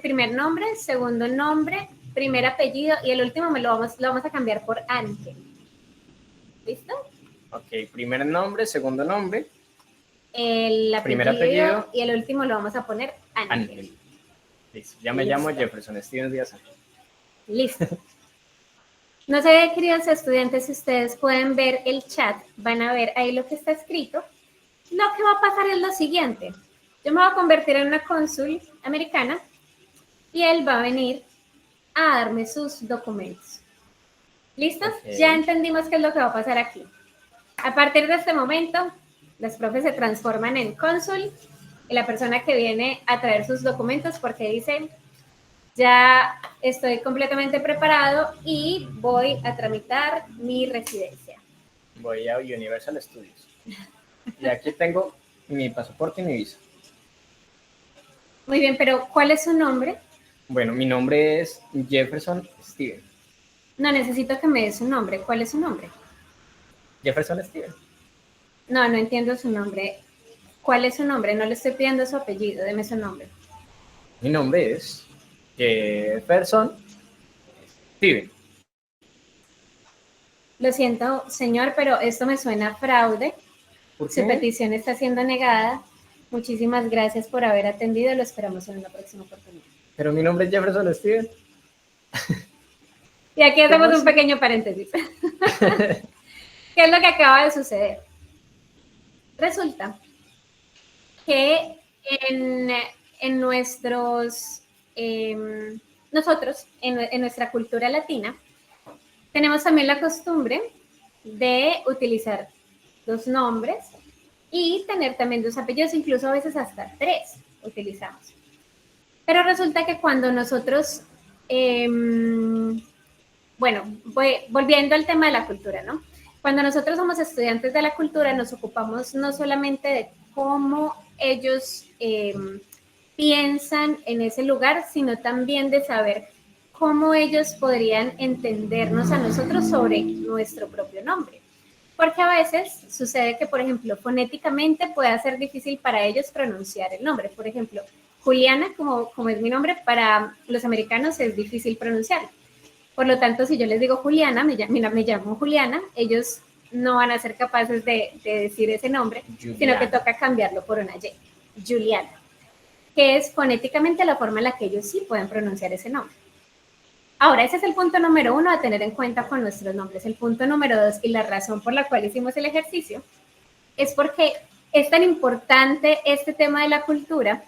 primer nombre, segundo nombre, primer apellido y el último lo vamos a cambiar por Ángel. ¿Listo? Ok, primer nombre, segundo nombre. El apellido, primer apellido y el último lo vamos a poner Ángel. Listo. Ya me llamo Jefferson Steven Díaz Ángel. Listo. No sé, queridos estudiantes, si ustedes pueden ver el chat, van a ver ahí lo que está escrito. Lo que va a pasar es lo siguiente. Yo me voy a convertir en una cónsul americana y él va a venir a darme sus documentos. ¿Listos? Okay. Ya entendimos qué es lo que va a pasar aquí. A partir de este momento, los profes se transforman en cónsul y la persona que viene a traer sus documentos porque dice, ya estoy completamente preparado y voy a tramitar mi residencia. Voy a Universal Studios. Y aquí tengo mi pasaporte y mi visa. Muy bien, pero ¿cuál es su nombre? Bueno, mi nombre es Jefferson Steven. No, necesito que me dé su nombre. ¿Cuál es su nombre? Jefferson Steven. No, no entiendo su nombre. ¿Cuál es su nombre? No le estoy pidiendo su apellido, deme su nombre. Mi nombre es Jefferson Steven. Lo siento, señor, pero esto me suena a fraude. ¿Por qué? Su petición está siendo negada. Muchísimas gracias por haber atendido. Lo esperamos en una próxima oportunidad. Pero mi nombre es Jefferson Steven. Y aquí hacemos un pequeño paréntesis. ¿Qué es lo que acaba de suceder? Resulta que en nosotros, en nuestra cultura latina, tenemos también la costumbre de utilizar dos nombres y tener también dos apellidos, incluso a veces hasta tres utilizamos. Pero resulta que cuando nosotros, volviendo al tema de la cultura, ¿no? Cuando nosotros somos estudiantes de la cultura, nos ocupamos no solamente de cómo ellos piensan en ese lugar, sino también de saber cómo ellos podrían entendernos a nosotros sobre nuestro propio nombre. Porque a veces sucede que, por ejemplo, fonéticamente puede ser difícil para ellos pronunciar el nombre. Por ejemplo, Juliana, como es mi nombre, para los americanos es difícil pronunciarlo. Por lo tanto, si yo les digo Juliana, me llamo Juliana, ellos no van a ser capaces de decir ese nombre, Juliana, sino que toca cambiarlo por una Y, Juliana, que es fonéticamente la forma en la que ellos sí pueden pronunciar ese nombre. Ahora, ese es el punto número 1 a tener en cuenta con nuestros nombres. El punto número 2 y la razón por la cual hicimos el ejercicio es porque es tan importante este tema de la cultura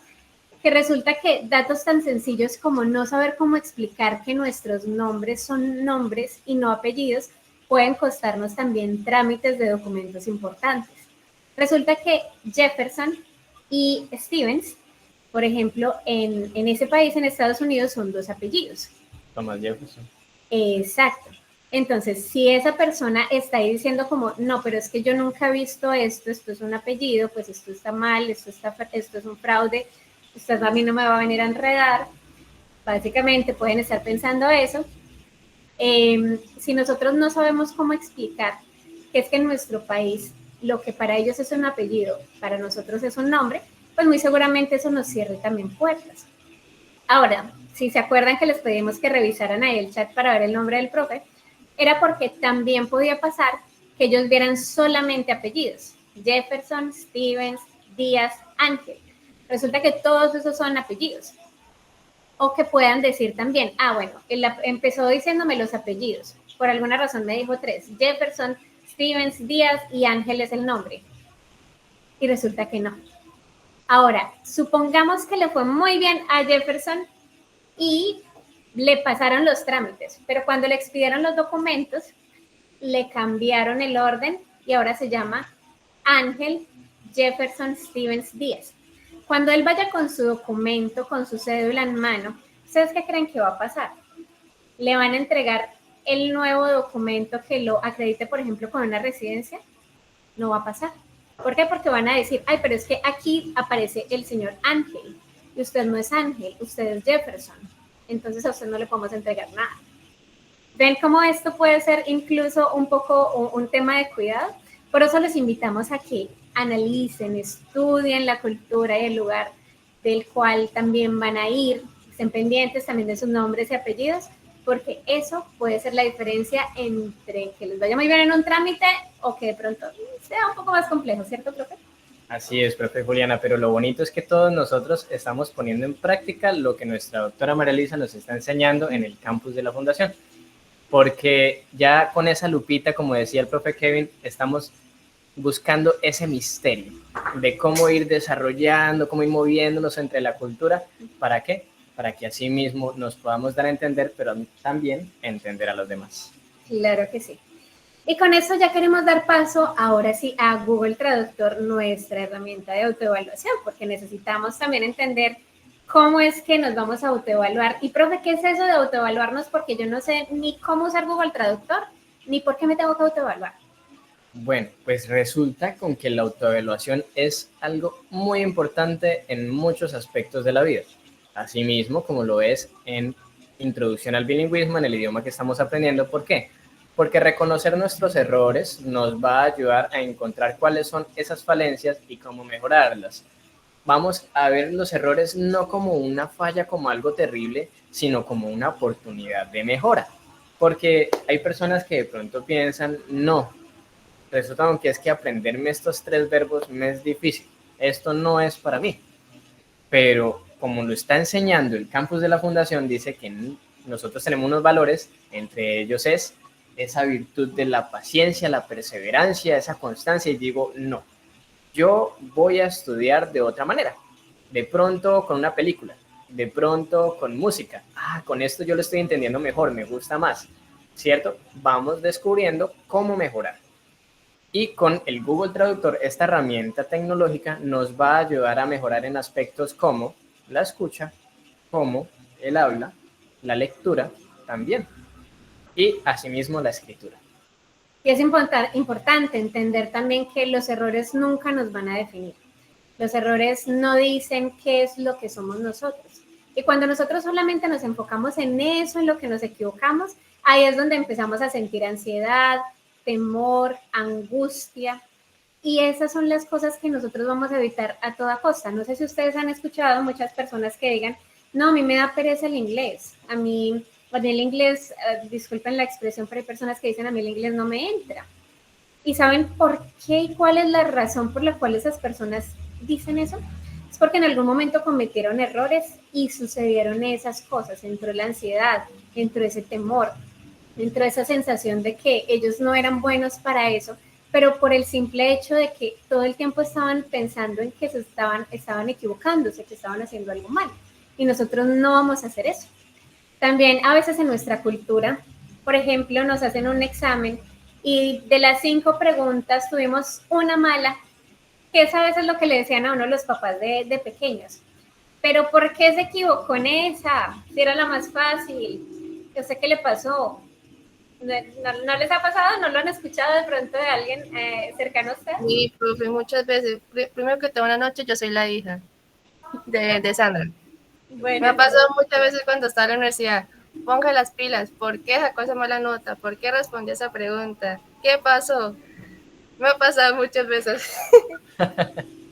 que resulta que datos tan sencillos como no saber cómo explicar que nuestros nombres son nombres y no apellidos pueden costarnos también trámites de documentos importantes. Resulta que Jefferson y Stevens, por ejemplo, en ese país, en Estados Unidos, son 2 apellidos. Thomas Jefferson. Exacto. Entonces, si esa persona está ahí diciendo como, no, pero es que yo nunca he visto esto es un apellido, pues esto está mal, esto es un fraude, usted a mí no me va a venir a enredar, básicamente pueden estar pensando eso. Si nosotros no sabemos cómo explicar que es que en nuestro país lo que para ellos es un apellido, para nosotros es un nombre, pues muy seguramente eso nos cierre también puertas. Ahora, si se acuerdan que les pedimos que revisaran ahí el chat para ver el nombre del profe, era porque también podía pasar que ellos vieran solamente apellidos. Jefferson, Stevens, Díaz, Ángel. Resulta que todos esos son apellidos. O que puedan decir también, bueno, él empezó diciéndome los apellidos. Por alguna razón me dijo 3. Jefferson, Stevens, Díaz y Ángel es el nombre. Y resulta que no. Ahora, supongamos que le fue muy bien a Jefferson y le pasaron los trámites, pero cuando le expidieron los documentos, le cambiaron el orden y ahora se llama Ángel Jefferson Stevens Díaz. Cuando él vaya con su documento, con su cédula en mano, ¿ustedes qué creen que va a pasar? Le van a entregar el nuevo documento que lo acredite, por ejemplo, con una residencia. No va a pasar. ¿Por qué? Porque van a decir, pero es que aquí aparece el señor Ángel y usted no es Ángel, usted es Jefferson. Entonces a usted no le podemos entregar nada. ¿Ven cómo esto puede ser incluso un poco un tema de cuidado? Por eso los invitamos a que analicen, estudien la cultura y el lugar del cual también van a ir, estén pendientes también de sus nombres y apellidos, porque eso puede ser la diferencia entre que les vaya muy bien en un trámite o que de pronto sea un poco más complejo, ¿cierto, profe? Así es, profe Juliana, pero lo bonito es que todos nosotros estamos poniendo en práctica lo que nuestra doctora María Elisa nos está enseñando en el campus de la Fundación, porque ya con esa lupita, como decía el profe Kevin, estamos buscando ese misterio de cómo ir desarrollando, cómo ir moviéndonos entre la cultura. ¿Para qué? Para que así mismo nos podamos dar a entender, pero también entender a los demás. Claro que sí. Y con eso ya queremos dar paso ahora sí a Google Traductor, nuestra herramienta de autoevaluación, porque necesitamos también entender cómo es que nos vamos a autoevaluar. Y profe, ¿qué es eso de autoevaluarnos? Porque yo no sé ni cómo usar Google Traductor, ni por qué me tengo que autoevaluar. Bueno, pues resulta con que la autoevaluación es algo muy importante en muchos aspectos de la vida. Asimismo, como lo es en Introducción al Bilingüismo, en el idioma que estamos aprendiendo. ¿Por qué? Porque reconocer nuestros errores nos va a ayudar a encontrar cuáles son esas falencias y cómo mejorarlas. Vamos a ver los errores no como una falla, como algo terrible, sino como una oportunidad de mejora. Porque hay personas que de pronto piensan, no, resulta que es que aprenderme estos 3 verbos me es difícil. Esto no es para mí. Pero como lo está enseñando el campus de la Fundación, dice que nosotros tenemos unos valores, entre ellos es esa virtud de la paciencia, la perseverancia, esa constancia, y digo, no, yo voy a estudiar de otra manera, de pronto con una película, de pronto con música, con esto yo lo estoy entendiendo mejor, me gusta más, ¿cierto? Vamos descubriendo cómo mejorar. Y con el Google Traductor, esta herramienta tecnológica nos va a ayudar a mejorar en aspectos como la escucha, como el habla, la lectura también, y asimismo la escritura. Y es importante entender también que los errores nunca nos van a definir. Los errores no dicen qué es lo que somos nosotros. Y cuando nosotros solamente nos enfocamos en eso, en lo que nos equivocamos, ahí es donde empezamos a sentir ansiedad, temor, angustia. Y esas son las cosas que nosotros vamos a evitar a toda costa. No sé si ustedes han escuchado muchas personas que digan, no, a mí me da pereza el inglés. A mí el inglés, disculpen la expresión, pero hay personas que dicen, a mí el inglés no me entra. ¿Y saben por qué y cuál es la razón por la cual esas personas dicen eso? Es porque en algún momento cometieron errores y sucedieron esas cosas. Entró la ansiedad, entró ese temor, entró esa sensación de que ellos no eran buenos para eso, pero por el simple hecho de que todo el tiempo estaban pensando en que estaban equivocándose, que estaban haciendo algo mal. Y nosotros no vamos a hacer eso. También a veces en nuestra cultura, por ejemplo, nos hacen un examen y de las 5 preguntas tuvimos una mala, que es a veces lo que le decían a uno los papás de pequeños. Pero ¿por qué se equivocó en esa? Si era la más fácil. Yo sé qué le pasó. ¿No les ha pasado? ¿No lo han escuchado de pronto de alguien cercano a usted? Sí, profe, muchas veces. Primero que todo, una noche yo soy la hija de Sandra. Bueno, me ha pasado muchas veces cuando estaba en la universidad. Ponga las pilas. ¿Por qué sacó esa mala nota? ¿Por qué respondió esa pregunta? ¿Qué pasó? Me ha pasado muchas veces.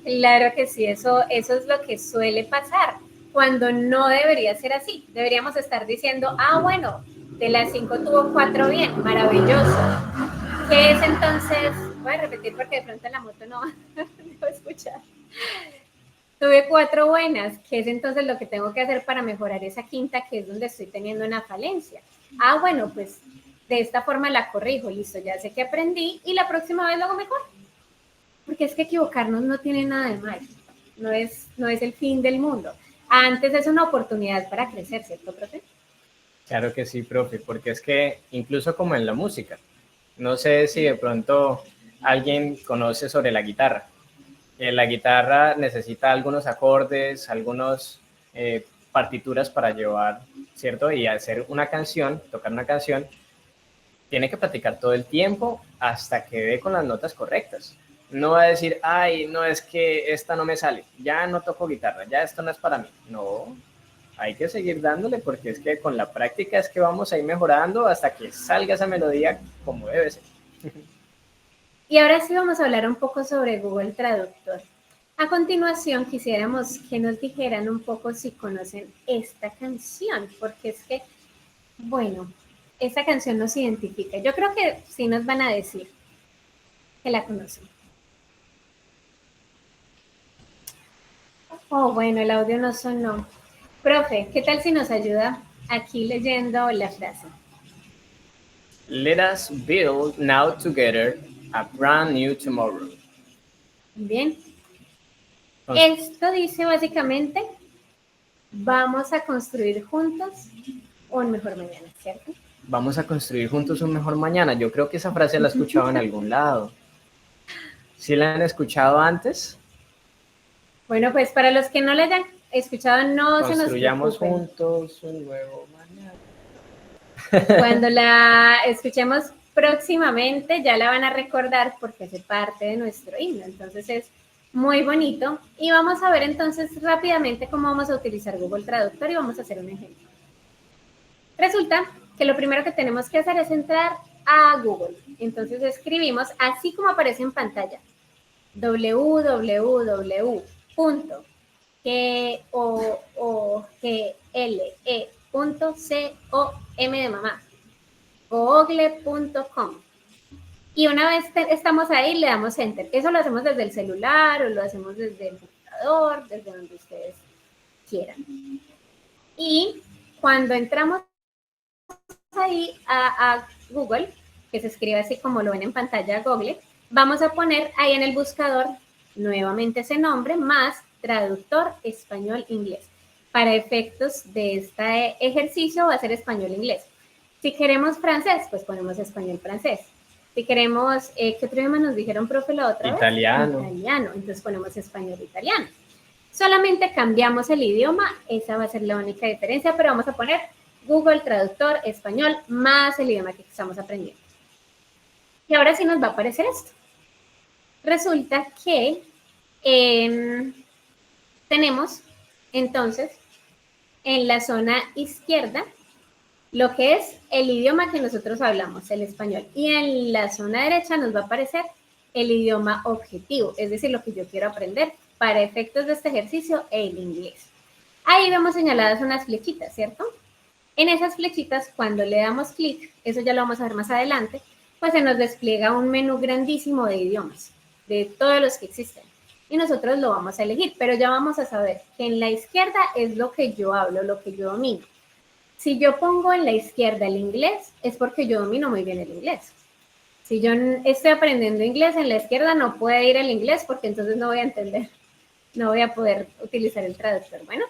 Claro que sí, eso es lo que suele pasar, cuando no debería ser así. Deberíamos estar diciendo, bueno, de las 5 tuvo 4 bien, maravilloso. ¿Qué es entonces? Voy a repetir porque de pronto en la moto no a escuchar. Tuve 4 buenas. ¿Qué es entonces lo que tengo que hacer para mejorar esa quinta, que es donde estoy teniendo una falencia? Bueno, pues de esta forma la corrijo, listo, ya sé que aprendí y la próxima vez lo hago mejor. Porque es que equivocarnos no tiene nada de malo, no es el fin del mundo. Antes es una oportunidad para crecer, ¿cierto, profe? Claro que sí, profe, porque es que incluso como en la música, no sé si de pronto alguien conoce sobre la guitarra. La guitarra necesita algunos acordes, algunas partituras para llevar, ¿cierto? Y hacer una canción, tocar una canción, tiene que practicar todo el tiempo hasta que dé con las notas correctas. No va a decir, no, es que esta no me sale, ya no toco guitarra, ya esto no es para mí. No, hay que seguir dándole porque es que con la práctica es que vamos a ir mejorando hasta que salga esa melodía como debe ser. Y ahora sí vamos a hablar un poco sobre Google Traductor. A continuación quisiéramos que nos dijeran un poco si conocen esta canción, porque es que, bueno, esta canción nos identifica. Yo creo que sí nos van a decir que la conocen. Bueno, el audio no sonó. Profe, ¿qué tal si nos ayuda aquí leyendo la frase? Let us build now together a brand new tomorrow. Bien. Esto dice básicamente, vamos a construir juntos un mejor mañana, ¿cierto? Vamos a construir juntos un mejor mañana. Yo creo que esa frase la he escuchado en algún lado. ¿Sí la han escuchado antes? Bueno, pues para los que no la hayan escuchado, no se nos Construyamos preocupen. juntos un nuevo mañana. Cuando la escuchemos próximamente, ya la van a recordar porque hace parte de nuestro himno. Entonces es muy bonito. Y vamos a ver entonces rápidamente cómo vamos a utilizar Google Traductor y vamos a hacer un ejemplo. Resulta que lo primero que tenemos que hacer es entrar a Google. Entonces escribimos, así como aparece en pantalla, www.google.com de mamá, google.com. Y una vez estamos ahí, le damos Enter. Eso lo hacemos desde el celular o lo hacemos desde el computador, desde donde ustedes quieran. Y cuando entramos ahí a Google, que se escribe así como lo ven en pantalla, Google, vamos a poner ahí en el buscador nuevamente ese nombre más traductor español-inglés. Para efectos de este ejercicio va a ser español-inglés. Si queremos francés, pues ponemos español-francés. Si queremos, ¿qué otro idioma nos dijeron, profe, la otra vez? Italiano. Italiano, entonces ponemos español-italiano. Solamente cambiamos el idioma, esa va a ser la única diferencia, pero vamos a poner Google Traductor Español más el idioma que estamos aprendiendo. Y ahora sí nos va a aparecer esto. Resulta que tenemos entonces en la zona izquierda lo que es el idioma que nosotros hablamos, el español. Y en la zona derecha nos va a aparecer el idioma objetivo, es decir, lo que yo quiero aprender para efectos de este ejercicio, el inglés. Ahí vemos señaladas unas flechitas, ¿cierto? En esas flechitas, cuando le damos clic, eso ya lo vamos a ver más adelante, pues se nos despliega un menú grandísimo de idiomas, de todos los que existen. Y nosotros lo vamos a elegir, pero ya vamos a saber que en la izquierda es lo que yo hablo, lo que yo domino. Si yo pongo en la izquierda el inglés, es porque yo domino muy bien el inglés. Si yo estoy aprendiendo inglés, en la izquierda no puede ir el inglés porque entonces no voy a entender, no voy a poder utilizar el traductor. Bueno,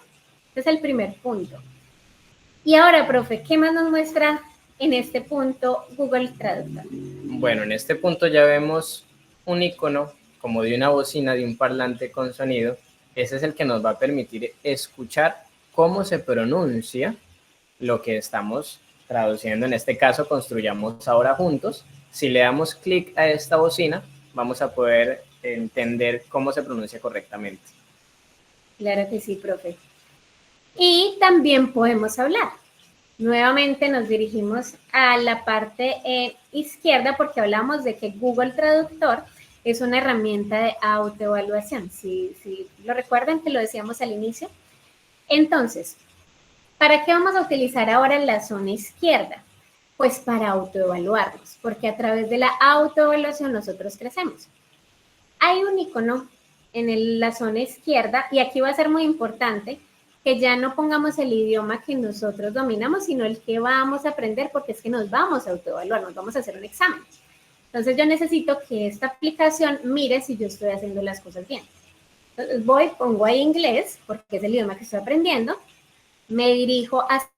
este es el primer punto. Y ahora, profe, ¿qué más nos muestra en este punto Google Traductor? Bueno, en este punto ya vemos un icono como de una bocina, de un parlante con sonido. Ese es el que nos va a permitir escuchar cómo se pronuncia lo que estamos traduciendo. En este caso, construyamos ahora juntos. Si le damos clic a esta bocina, vamos a poder entender cómo se pronuncia correctamente. Claro que sí, profe. Y también podemos hablar. Nuevamente nos dirigimos a la parte izquierda porque hablamos de que Google Traductor es una herramienta de autoevaluación. Si lo recuerdan que lo decíamos al inicio. Entonces, ¿para qué vamos a utilizar ahora la zona izquierda? Pues para autoevaluarnos, porque a través de la autoevaluación nosotros crecemos. Hay un icono en la zona izquierda y aquí va a ser muy importante que ya no pongamos el idioma que nosotros dominamos, sino el que vamos a aprender, porque es que nos vamos a autoevaluar, nos vamos a hacer un examen. Entonces yo necesito que esta aplicación mire si yo estoy haciendo las cosas bien. Entonces pongo ahí inglés, porque es el idioma que estoy aprendiendo, me dirijo hacia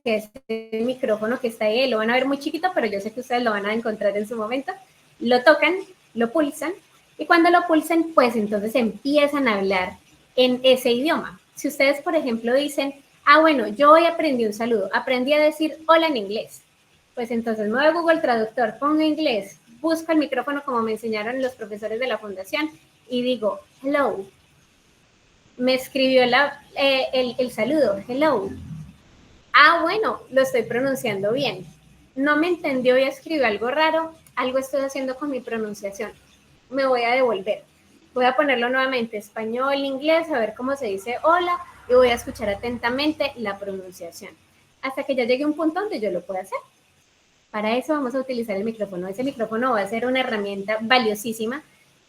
este micrófono que está ahí, lo van a ver muy chiquito, pero yo sé que ustedes lo van a encontrar en su momento, lo tocan, lo pulsan, y cuando lo pulsen, pues entonces empiezan a hablar en ese idioma. Si ustedes, por ejemplo, dicen, bueno, yo hoy aprendí un saludo, aprendí a decir hola en inglés, pues entonces me voy a Google Traductor, pongo inglés, busco el micrófono como me enseñaron los profesores de la fundación y digo, hello. Me escribió el saludo, hello. Bueno, lo estoy pronunciando bien. No me entendió y escribió algo raro, algo estoy haciendo con mi pronunciación. Me voy a devolver. Voy a ponerlo nuevamente, español, inglés, a ver cómo se dice hola, y voy a escuchar atentamente la pronunciación, hasta que ya llegue a un punto donde yo lo pueda hacer. Para eso vamos a utilizar el micrófono. Ese micrófono va a ser una herramienta valiosísima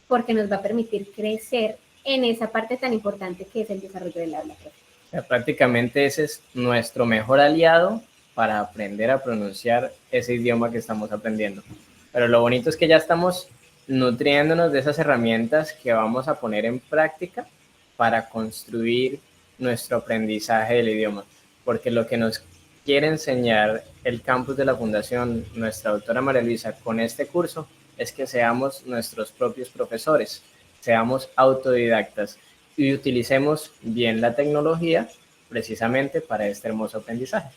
porque nos va a permitir crecer en esa parte tan importante que es el desarrollo del habla. O sea, prácticamente ese es nuestro mejor aliado para aprender a pronunciar ese idioma que estamos aprendiendo. Pero lo bonito es que ya estamos nutriéndonos de esas herramientas que vamos a poner en práctica para construir nuestro aprendizaje del idioma. Porque lo que nos quiere enseñar el campus de la Fundación, nuestra doctora María Luisa, con este curso, es que seamos nuestros propios profesores, seamos autodidactas y utilicemos bien la tecnología precisamente para este hermoso aprendizaje.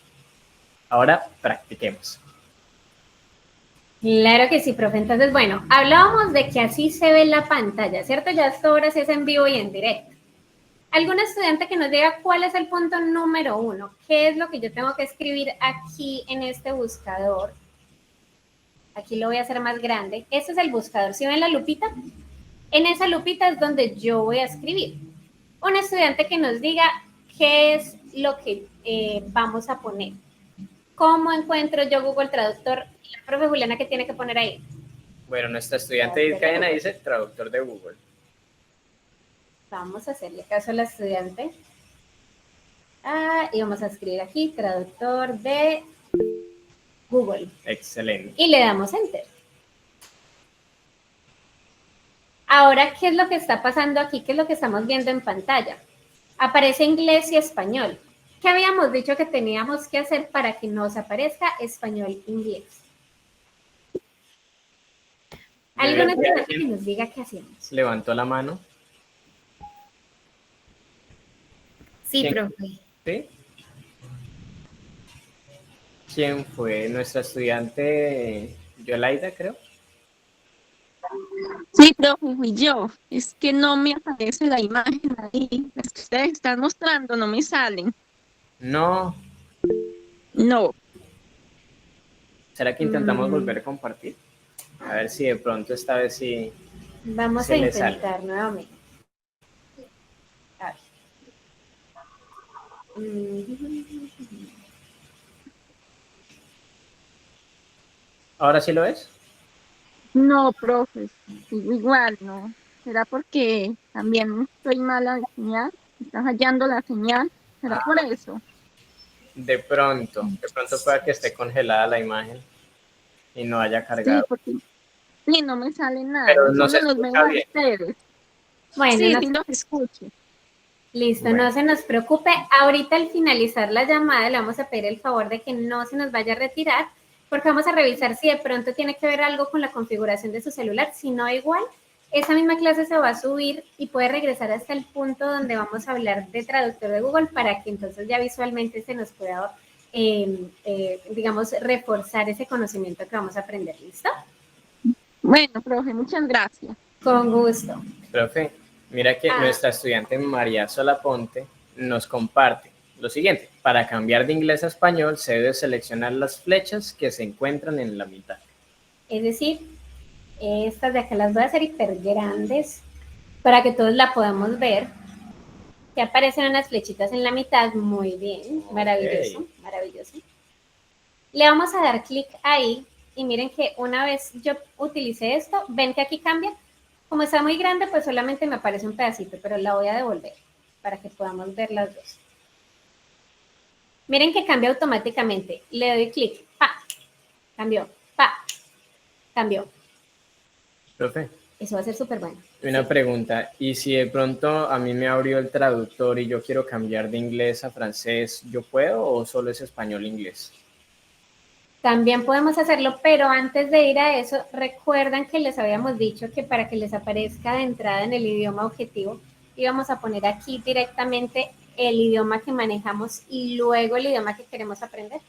Ahora practiquemos. Claro que sí, profe. Entonces, bueno, hablábamos de que así se ve la pantalla, ¿cierto? Ya esto ahora sí es en vivo y en directo. ¿Algún estudiante que nos diga cuál es el punto número 1? ¿Qué es lo que yo tengo que escribir aquí en este buscador? Aquí lo voy a hacer más grande. Este es el buscador. ¿Sí ven la lupita? En esa lupita es donde yo voy a escribir. Un estudiante que nos diga qué es lo que vamos a poner. ¿Cómo encuentro yo Google Traductor? La profe Juliana, ¿qué tiene que poner ahí? Bueno, nuestra estudiante Edith Cadena dice traductor de Google. Vamos a hacerle caso a la estudiante. Y vamos a escribir aquí traductor de Google. Excelente. Y le damos Enter. Ahora, ¿qué es lo que está pasando aquí? ¿Qué es lo que estamos viendo en pantalla? Aparece inglés y español. ¿Qué habíamos dicho que teníamos que hacer para que nos aparezca español-inglés? ¿Alguna persona que nos diga qué hacemos? Levantó la mano. Sí, ¿Quién? profe. ¿Sí? ¿Quién fue? Nuestra estudiante Yolaida, creo. Sí, profe, fui yo. Es que no me aparece la imagen ahí. Las que ustedes están mostrando no me salen. No. No. ¿Será que intentamos volver a compartir? A ver si de pronto esta vez sí Vamos se a le sale. intentar nuevamente. A ver. ¿Ahora sí lo es? No, profe. Igual no. ¿Será porque también estoy mala de señal? ¿Está fallando la señal? ¿Será por eso? De pronto pueda que esté congelada la imagen y no haya Sí, cargado. porque sí, no me sale Pero nada. no se Solo los escucha veo a bien. ustedes. Bueno, Sí, no, sí los escucho. listo, Bueno. no se nos preocupe. Ahorita al finalizar la llamada le vamos a pedir el favor de que no se nos vaya a retirar, porque vamos a revisar si de pronto tiene que ver algo con la configuración de su celular. Si no, igual, esa misma clase se va a subir y puede regresar hasta el punto donde vamos a hablar de traductor de Google para que entonces ya visualmente se nos pueda, digamos, reforzar ese conocimiento que vamos a aprender. ¿Listo? Bueno, profe, muchas gracias. Con gusto. Profe, mira que nuestra estudiante María Solaponte nos comparte lo siguiente. Para cambiar de inglés a español se debe seleccionar las flechas que se encuentran en la mitad. Es decir, estas de acá las voy a hacer hiper grandes para que todos la podamos ver. Que aparecen unas flechitas en la mitad. Muy bien, maravilloso, maravilloso. Le vamos a dar clic ahí y miren que una vez yo utilicé esto, ven que aquí cambia. Como está muy grande, pues solamente me aparece un pedacito, pero la voy a devolver para que podamos ver las dos. Miren que cambia automáticamente. Le doy clic, pa, cambió, pa, cambió. Profe, Eso va a ser súper bueno. una pregunta. ¿Y si de pronto a mí me abrió el traductor y yo quiero cambiar de inglés a francés, ¿yo puedo o solo es español-inglés? También podemos hacerlo, pero antes de ir a eso, recuerdan que les habíamos dicho que para que les aparezca de entrada en el idioma objetivo, íbamos a poner aquí directamente el idioma que manejamos y luego el idioma que queremos aprender.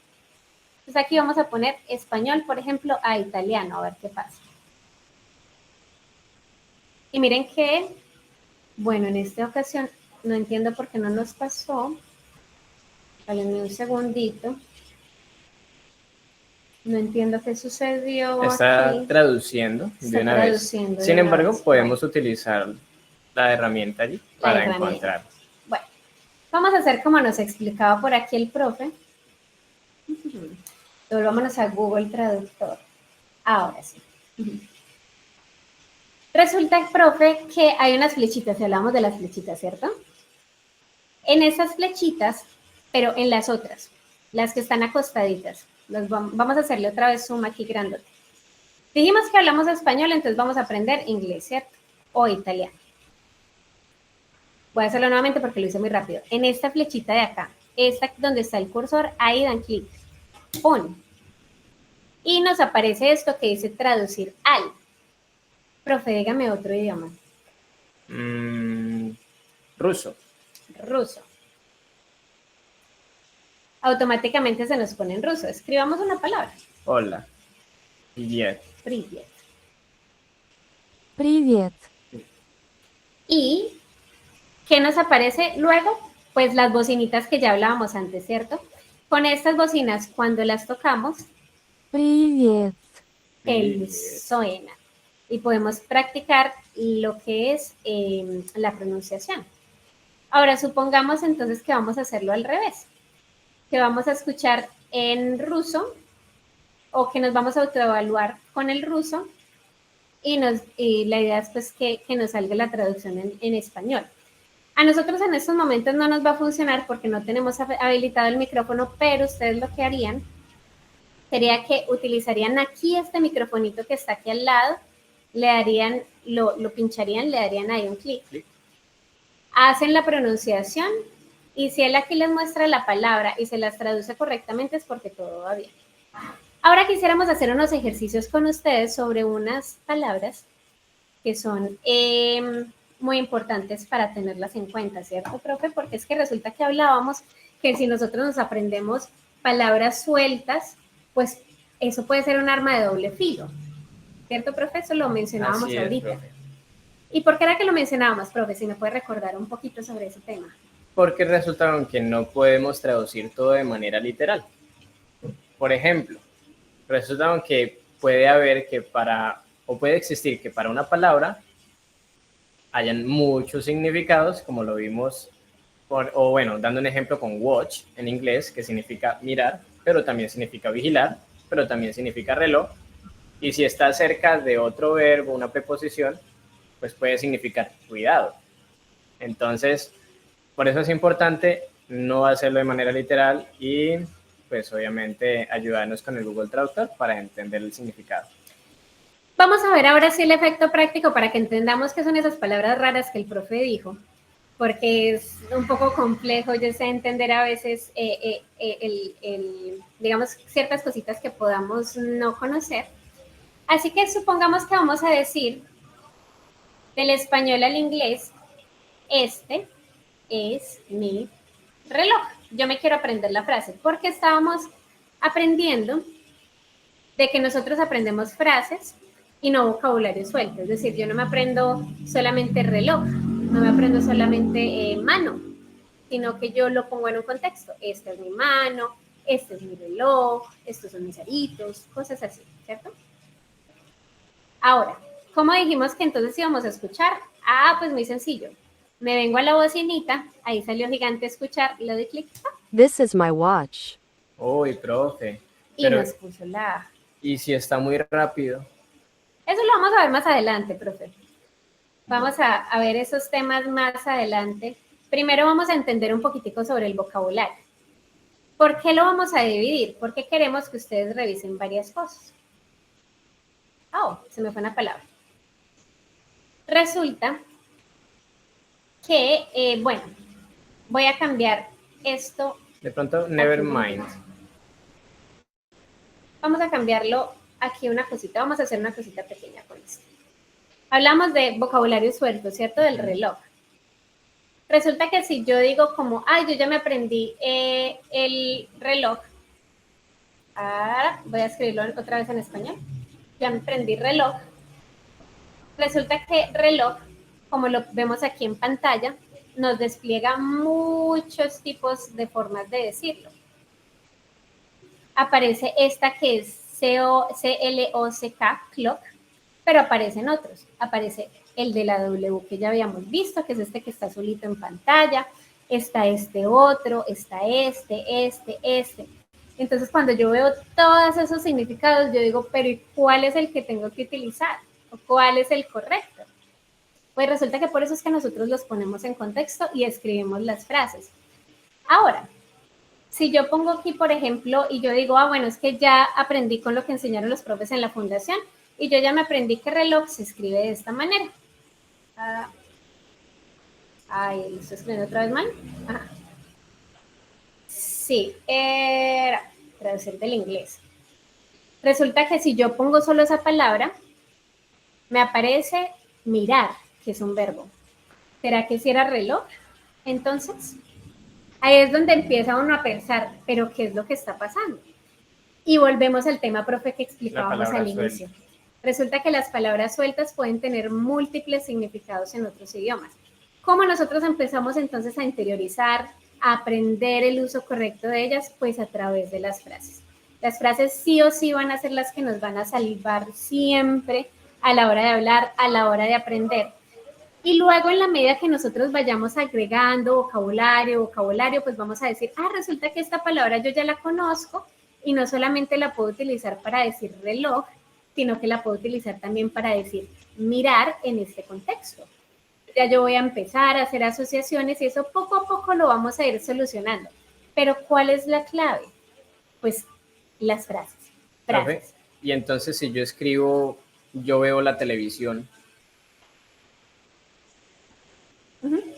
Entonces aquí vamos a poner español, por ejemplo, a italiano, a ver qué pasa. Y miren que, bueno, en esta ocasión no entiendo por qué no nos pasó. Pálenme un segundito. No entiendo qué sucedió Está aquí. traduciendo de una vez. Sin embargo, podemos utilizar la herramienta allí para encontrar. Bueno, vamos a hacer como nos explicaba por aquí el profe. Vámonos a Google Traductor. Ahora sí. Resulta, profe, que hay unas flechitas, y hablamos de las flechitas, ¿cierto? En esas flechitas, pero en las otras, las que están acostaditas, vamos a hacerle otra vez zoom aquí grandote. Dijimos que hablamos español, entonces vamos a aprender inglés, ¿cierto? O italiano. Voy a hacerlo nuevamente porque lo hice muy rápido. En esta flechita de acá, esta donde está el cursor, ahí dan clic. ¡Pum! Y nos aparece esto que dice traducir al. Profe, dígame otro idioma. Ruso. Ruso. Automáticamente se nos pone en ruso. Escribamos una palabra. Hola. Привет. Привет. Привет. ¿Y qué nos aparece luego? Pues las bocinitas que ya hablábamos antes, ¿cierto? Con estas bocinas, cuando las tocamos, Привет. él suena. Y podemos practicar lo que es la pronunciación. Ahora, supongamos entonces que vamos a hacerlo al revés. Que vamos a escuchar en ruso o que nos vamos a autoevaluar con el ruso y la idea es pues que nos salga la traducción en español. A nosotros en estos momentos no nos va a funcionar porque no tenemos habilitado el micrófono, pero ustedes lo que harían sería que utilizarían aquí este microfonito que está aquí al lado, le darían, lo pincharían, le darían ahí un clic. Hacen la pronunciación y si él aquí les muestra la palabra y se las traduce correctamente es porque todo va bien. Ahora quisiéramos hacer unos ejercicios con ustedes sobre unas palabras que son muy importantes para tenerlas en cuenta, ¿cierto, profe? Porque es que resulta que hablábamos que si nosotros nos aprendemos palabras sueltas, pues eso puede ser un arma de doble filo. ¿Cierto, profe? Eso lo mencionábamos Así es, ahorita. profe. ¿Y por qué era que lo mencionábamos, profe? Si me puede recordar un poquito sobre ese tema. Porque resulta que no podemos traducir todo de manera literal. Por ejemplo, resulta que puede haber que o puede existir que para una palabra hayan muchos significados, como lo vimos, o bueno, dando un ejemplo con watch en inglés, que significa mirar, pero también significa vigilar, pero también significa reloj. Y si está cerca de otro verbo, una preposición, pues puede significar cuidado. Entonces, por eso es importante no hacerlo de manera literal y pues obviamente ayudarnos con el Google Traductor para entender el significado. Vamos a ver ahora sí el efecto práctico para que entendamos qué son esas palabras raras que el profe dijo, porque es un poco complejo, yo sé entender a veces, digamos, ciertas cositas que podamos no conocer. Así que supongamos que vamos a decir del español al inglés, este es mi reloj. Yo me quiero aprender la frase, porque estábamos aprendiendo de que nosotros aprendemos frases y no vocabulario suelto. Es decir, yo no me aprendo solamente reloj, no me aprendo solamente mano, sino que yo lo pongo en un contexto. Esta es mi mano, este es mi reloj, estos son mis aritos, cosas así, ¿cierto? Ahora, ¿cómo dijimos que entonces íbamos a escuchar? Ah, pues muy sencillo. Me vengo a la bocinita, ahí salió gigante escuchar, le doy clic. This is my watch. Uy, profe. Y nos puso la A. ¿Y si está muy rápido? Eso lo vamos a ver más adelante, profe. Vamos a ver esos temas más adelante. Primero vamos a entender un poquitico sobre el vocabulario. ¿Por qué lo vamos a dividir? Porque queremos que ustedes revisen varias cosas. Oh, se me fue una palabra. Resulta que, bueno, voy a cambiar esto. De pronto, never mind. Vamos a cambiarlo aquí una cosita. Vamos a hacer una cosita pequeña con esto. Hablamos de vocabulario suelto, ¿cierto? Del reloj. Resulta que si yo digo como, ay, yo ya me aprendí el reloj. Ahora voy a escribirlo otra vez en español. Ya me aprendí reloj. Resulta que reloj, como lo vemos aquí en pantalla, nos despliega muchos tipos de formas de decirlo. Aparece esta que es C-L-O-C-K, clock, pero aparecen otros. Aparece el de la W que ya habíamos visto, que es este que está azulito en pantalla. Está este otro, está este. Entonces, cuando yo veo todos esos significados, yo digo, pero ¿y cuál es el que tengo que utilizar? ¿O cuál es el correcto? Pues resulta que por eso es que nosotros los ponemos en contexto y escribimos las frases. Ahora, si yo pongo aquí, por ejemplo, y yo digo, bueno, es que ya aprendí con lo que enseñaron los profes en la fundación y yo ya me aprendí que reloj se escribe de esta manera. Lo estoy escribiendo otra vez mal. Ajá. Sí, traducir del inglés. Resulta que si yo pongo solo esa palabra, me aparece mirar, que es un verbo. ¿Será que si era reloj? Entonces, ahí es donde empieza uno a pensar, ¿pero qué es lo que está pasando? Y volvemos al tema, profe, que explicábamos al inicio. Resulta que las palabras sueltas pueden tener múltiples significados en otros idiomas. ¿Cómo nosotros empezamos entonces a interiorizar, a aprender el uso correcto de ellas? Pues a través de las frases. Las frases sí o sí van a ser las que nos van a salvar siempre a la hora de hablar, a la hora de aprender. Y luego en la medida que nosotros vayamos agregando vocabulario, pues vamos a decir, resulta que esta palabra yo ya la conozco y no solamente la puedo utilizar para decir reloj, sino que la puedo utilizar también para decir mirar en este contexto. Ya yo voy a empezar a hacer asociaciones y eso poco a poco lo vamos a ir solucionando. Pero ¿cuál es la clave? Pues las frases. Y entonces si yo escribo, yo veo la televisión.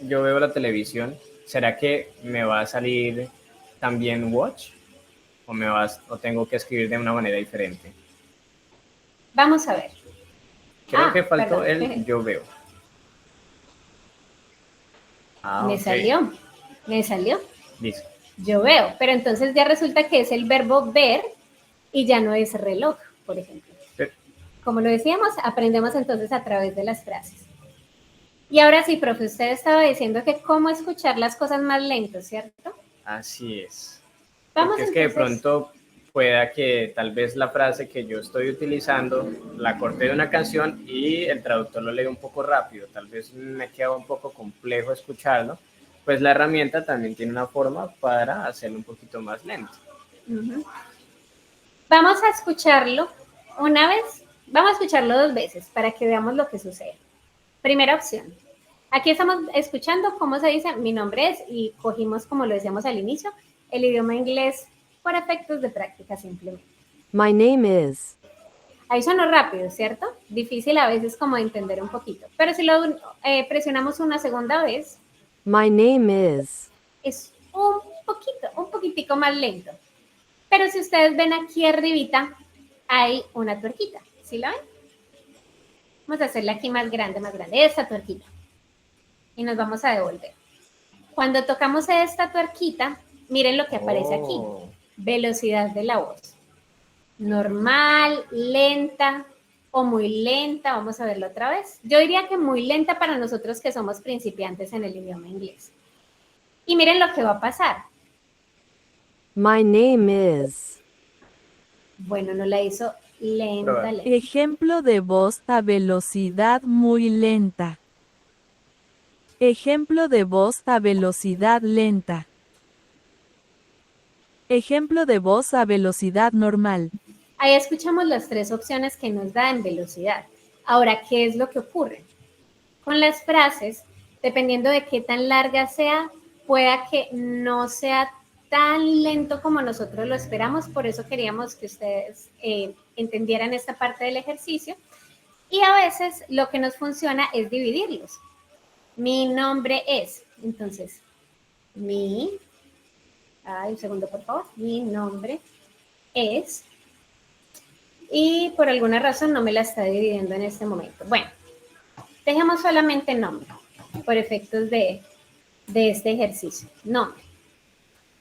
Yo veo la televisión. ¿Será que me va a salir también watch? ¿O tengo que escribir de una manera diferente? Vamos a ver. Creo que faltó el yo veo. Me salió. Listo. Yo veo, pero entonces ya resulta que es el verbo ver y ya no es reloj, por ejemplo. Como lo decíamos, aprendemos entonces a través de las frases. Y ahora sí, profe, usted estaba diciendo que cómo escuchar las cosas más lento, ¿cierto? Así es. Vamos Porque es que de entonces. pronto pueda que tal vez la frase que yo estoy utilizando la corte de una canción y el traductor lo lee un poco rápido, tal vez me queda un poco complejo escucharlo, pues la herramienta también tiene una forma para hacerlo un poquito más lento. Vamos a escucharlo una vez, vamos a escucharlo 2 veces para que veamos lo que sucede. Primera opción. Aquí estamos escuchando cómo se dice mi nombre es y cogimos, como lo decíamos al inicio, el idioma inglés por efectos de práctica simplemente. My name is. Ahí sonó rápido, ¿cierto? Difícil a veces como de entender un poquito. Pero si lo presionamos una segunda vez, My name is. es un poquitico más lento. Pero si ustedes ven aquí arribita, hay una tuerquita. ¿Sí la ven? Vamos a hacerla aquí más grande, esta tuerquita. Y nos vamos a devolver. Cuando tocamos esta tuerquita, miren lo que aparece aquí. Velocidad de la voz. Normal, lenta o muy lenta. Vamos a verlo otra vez. Yo diría que muy lenta para nosotros que somos principiantes en el idioma inglés. Y miren lo que va a pasar. My name is. Bueno, no la hizo lenta. Ejemplo de voz a velocidad muy lenta. Ejemplo de voz a velocidad lenta. Ejemplo de voz a velocidad normal. Ahí escuchamos las 3 opciones que nos da en velocidad. Ahora, ¿qué es lo que ocurre? Con las frases, dependiendo de qué tan larga sea, pueda que no sea tan lento como nosotros lo esperamos. Por eso queríamos que ustedes entendieran esta parte del ejercicio. Y a veces lo que nos funciona es dividirlos. Mi nombre es, entonces, un segundo por favor, mi nombre es, y por alguna razón no me la está dividiendo en este momento. Bueno, dejemos solamente nombre, por efectos de este ejercicio, nombre.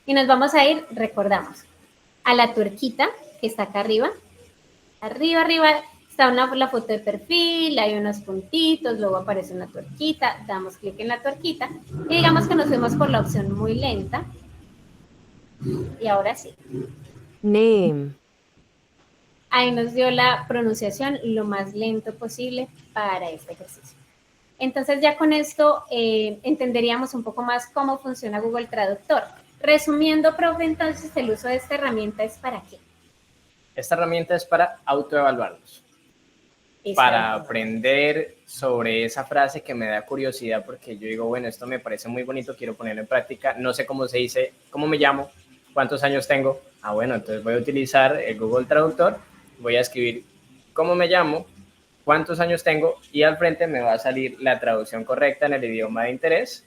Y nos vamos a ir, recordamos, a la tuerquita que está acá arriba, arriba, está la foto de perfil, hay unos puntitos, luego aparece una tuerquita, damos clic en la tuerquita y digamos que nos fuimos por la opción muy lenta. Y ahora sí. Name. Ahí nos dio la pronunciación lo más lento posible para este ejercicio. Entonces ya con esto entenderíamos un poco más cómo funciona Google Traductor. Resumiendo, profe, entonces el uso de esta herramienta es ¿para qué? Esta herramienta es para autoevaluarnos. Para aprender sobre esa frase que me da curiosidad porque yo digo, bueno, esto me parece muy bonito, quiero ponerlo en práctica, no sé cómo se dice, cómo me llamo, cuántos años tengo. Bueno, entonces voy a utilizar el Google Traductor, voy a escribir cómo me llamo, cuántos años tengo y al frente me va a salir la traducción correcta en el idioma de interés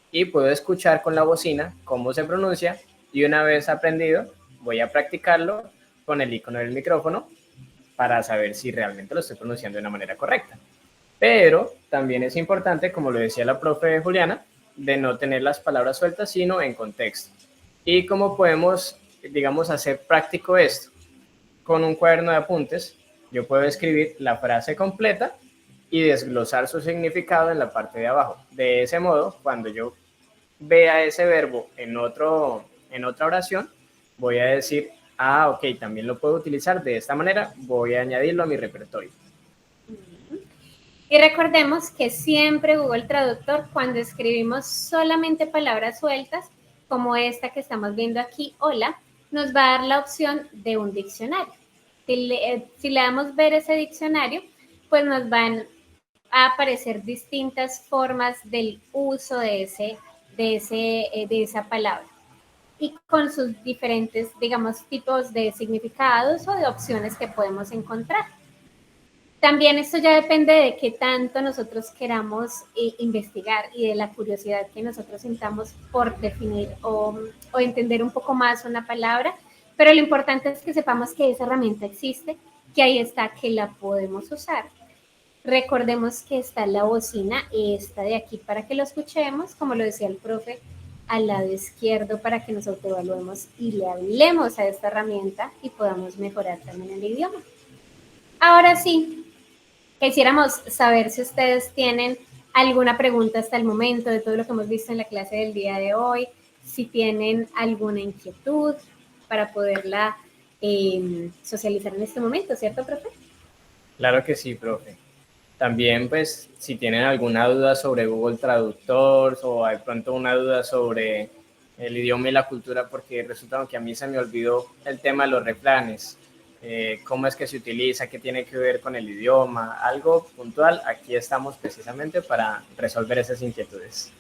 y puedo escuchar con la bocina cómo se pronuncia y una vez aprendido voy a practicarlo con el icono del micrófono para saber si realmente lo estoy pronunciando de una manera correcta. Pero también es importante, como lo decía la profe Juliana, de no tener las palabras sueltas, sino en contexto. ¿Y cómo podemos, digamos, hacer práctico esto? Con un cuaderno de apuntes, yo puedo escribir la frase completa y desglosar su significado en la parte de abajo. De ese modo, cuando yo vea ese verbo en otra oración, voy a decir, ok, también lo puedo utilizar de esta manera, voy a añadirlo a mi repertorio. Y recordemos que siempre Google Traductor, cuando escribimos solamente palabras sueltas, como esta que estamos viendo aquí, hola, nos va a dar la opción de un diccionario. Si le damos ver ese diccionario, pues nos van a aparecer distintas formas del uso de esa palabra y con sus diferentes, digamos, tipos de significados o de opciones que podemos encontrar. También esto ya depende de qué tanto nosotros queramos investigar y de la curiosidad que nosotros sintamos por definir o entender un poco más una palabra, pero lo importante es que sepamos que esa herramienta existe, que ahí está, que la podemos usar. Recordemos que está la bocina, esta de aquí para que lo escuchemos, como lo decía el profe, al lado izquierdo para que nos autoevaluemos y le hablemos a esta herramienta y podamos mejorar también el idioma. Ahora sí, Quisiéramos saber si ustedes tienen alguna pregunta hasta el momento de todo lo que hemos visto en la clase del día de hoy, si tienen alguna inquietud para poderla socializar en este momento, ¿cierto, profe? Claro que sí, profe. También, pues, si tienen alguna duda sobre Google Traductor o de pronto una duda sobre el idioma y la cultura, porque resulta que a mí se me olvidó el tema de los refranes, cómo es que se utiliza, qué tiene que ver con el idioma, algo puntual, aquí estamos precisamente para resolver esas inquietudes.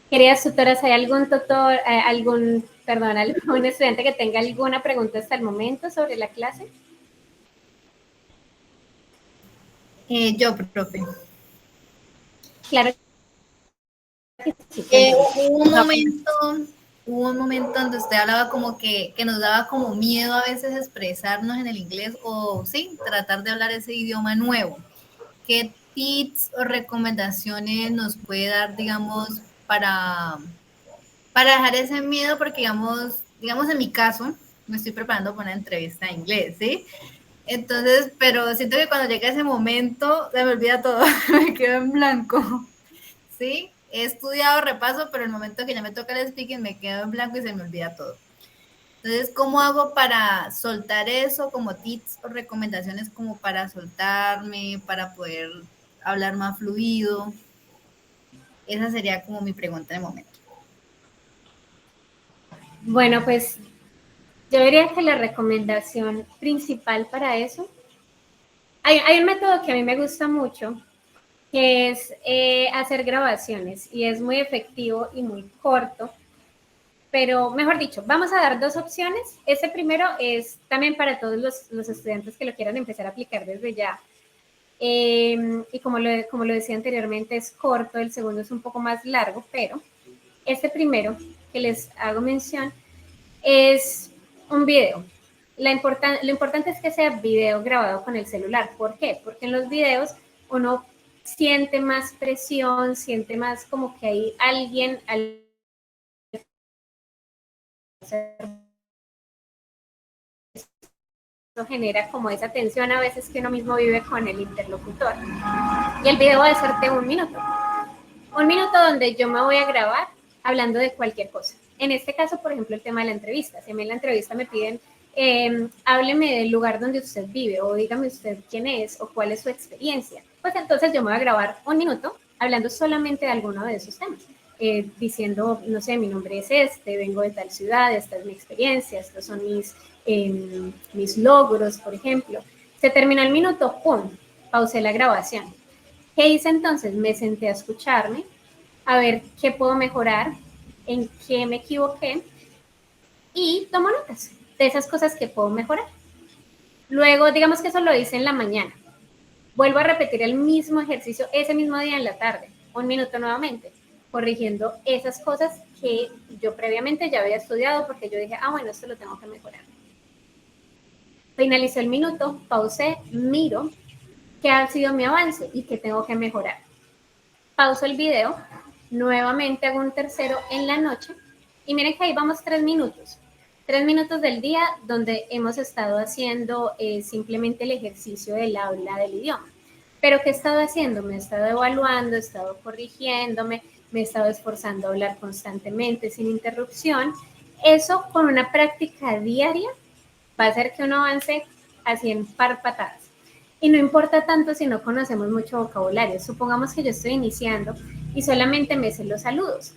Queridas tutoras, ¿hay algún tutor, algún estudiante que tenga alguna pregunta hasta el momento sobre la clase? Yo, profe. Claro que sí. Hubo un momento donde usted hablaba como que nos daba como miedo a veces expresarnos en el inglés o sí, tratar de hablar ese idioma nuevo. ¿Qué tips o recomendaciones nos puede dar, digamos, para dejar ese miedo? Porque digamos en mi caso, me estoy preparando para una entrevista en inglés, ¿sí? Entonces, pero siento que cuando llega ese momento, se me olvida todo, me quedo en blanco, ¿sí? He estudiado, repaso, pero el momento que ya me toca el speaking, me quedo en blanco y se me olvida todo. Entonces, ¿cómo hago para soltar eso? Como tips o recomendaciones como para soltarme, para poder hablar más fluido. Esa sería como mi pregunta en el momento. Bueno, pues yo diría que la recomendación principal para eso, hay un método que a mí me gusta mucho, que es hacer grabaciones y es muy efectivo y muy corto, pero mejor dicho, vamos a dar dos opciones. Este primero es también para todos los estudiantes que lo quieran empezar a aplicar desde ya. Y como lo decía anteriormente, es corto, el segundo es un poco más largo, pero este primero que les hago mención es un video. Lo importante es que sea video grabado con el celular. ¿Por qué? Porque en los videos uno siente más presión, siente más como que hay alguien al eso genera como esa tensión a veces que uno mismo vive con el interlocutor. Y el video va a ser de 1 minuto. 1 minuto donde yo me voy a grabar hablando de cualquier cosa. En este caso, por ejemplo, el tema de la entrevista. Si a mí en la entrevista me piden, hábleme del lugar donde usted vive o dígame usted quién es o cuál es su experiencia, pues entonces yo me voy a grabar 1 minuto hablando solamente de alguno de esos temas. Diciendo, no sé, mi nombre es este, vengo de tal ciudad, esta es mi experiencia, estos son mis logros, por ejemplo. Se terminó el minuto, ¡pum!, pausé la grabación. ¿Qué hice entonces? Me senté a escucharme, a ver qué puedo mejorar, en qué me equivoqué y tomo notas de esas cosas que puedo mejorar. Luego, digamos que eso lo hice en la mañana. Vuelvo a repetir el mismo ejercicio ese mismo día en la tarde, 1 minuto nuevamente, corrigiendo esas cosas que yo previamente ya había estudiado porque yo dije, bueno, esto lo tengo que mejorar. Finalizó el minuto, pausé, miro qué ha sido mi avance y qué tengo que mejorar. Pauso el video, nuevamente hago un tercero en la noche y miren que ahí vamos 3 minutos. 3 minutos del día donde hemos estado haciendo simplemente el ejercicio del habla del idioma. Pero ¿qué he estado haciendo? Me he estado evaluando, he estado corrigiéndome, me he estado esforzando a hablar constantemente sin interrupción. Eso con una práctica diaria va a hacer que uno avance así en par patadas. Y no importa tanto si no conocemos mucho vocabulario. Supongamos que yo estoy iniciando y solamente me sé los saludos.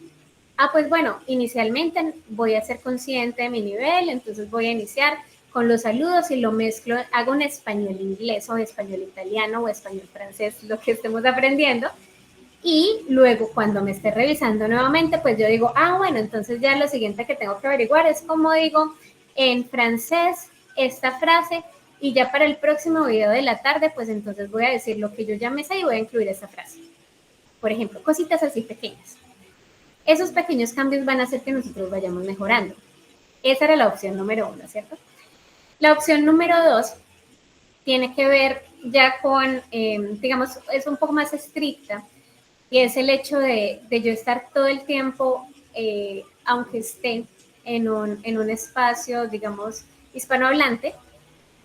Pues bueno, inicialmente voy a ser consciente de mi nivel, entonces voy a iniciar con los saludos y lo mezclo, hago un español inglés o español italiano o español francés, lo que estemos aprendiendo. Y luego cuando me esté revisando nuevamente, pues yo digo, bueno, entonces ya lo siguiente que tengo que averiguar es cómo digo en francés esta frase y ya para el próximo video de la tarde, pues entonces voy a decir lo que yo ya me sé y voy a incluir esa frase. Por ejemplo, cositas así pequeñas. Esos pequeños cambios van a hacer que nosotros vayamos mejorando. Esa era la opción número 1, ¿cierto? La opción número 2 tiene que ver ya con, digamos, es un poco más estricta y es el hecho de yo estar todo el tiempo, aunque esté en un espacio, digamos, hispanohablante,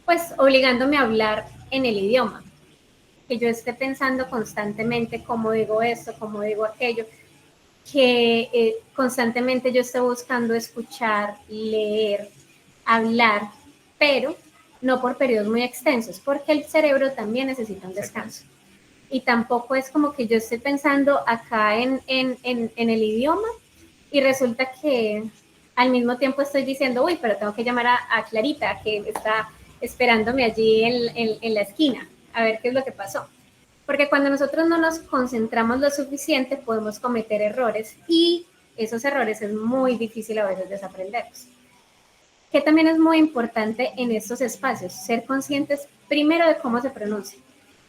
pues obligándome a hablar en el idioma, que yo esté pensando constantemente cómo digo esto, cómo digo aquello, que constantemente yo esté buscando escuchar, leer, hablar, pero no por periodos muy extensos, porque el cerebro también necesita un descanso. Y tampoco es como que yo esté pensando acá en el idioma y resulta que al mismo tiempo estoy diciendo, uy, pero tengo que llamar a Clarita, que está esperándome allí en la esquina, a ver qué es lo que pasó. Porque cuando nosotros no nos concentramos lo suficiente, podemos cometer errores y esos errores es muy difícil a veces desaprenderlos. Que también es muy importante en estos espacios, ser conscientes primero de cómo se pronuncia.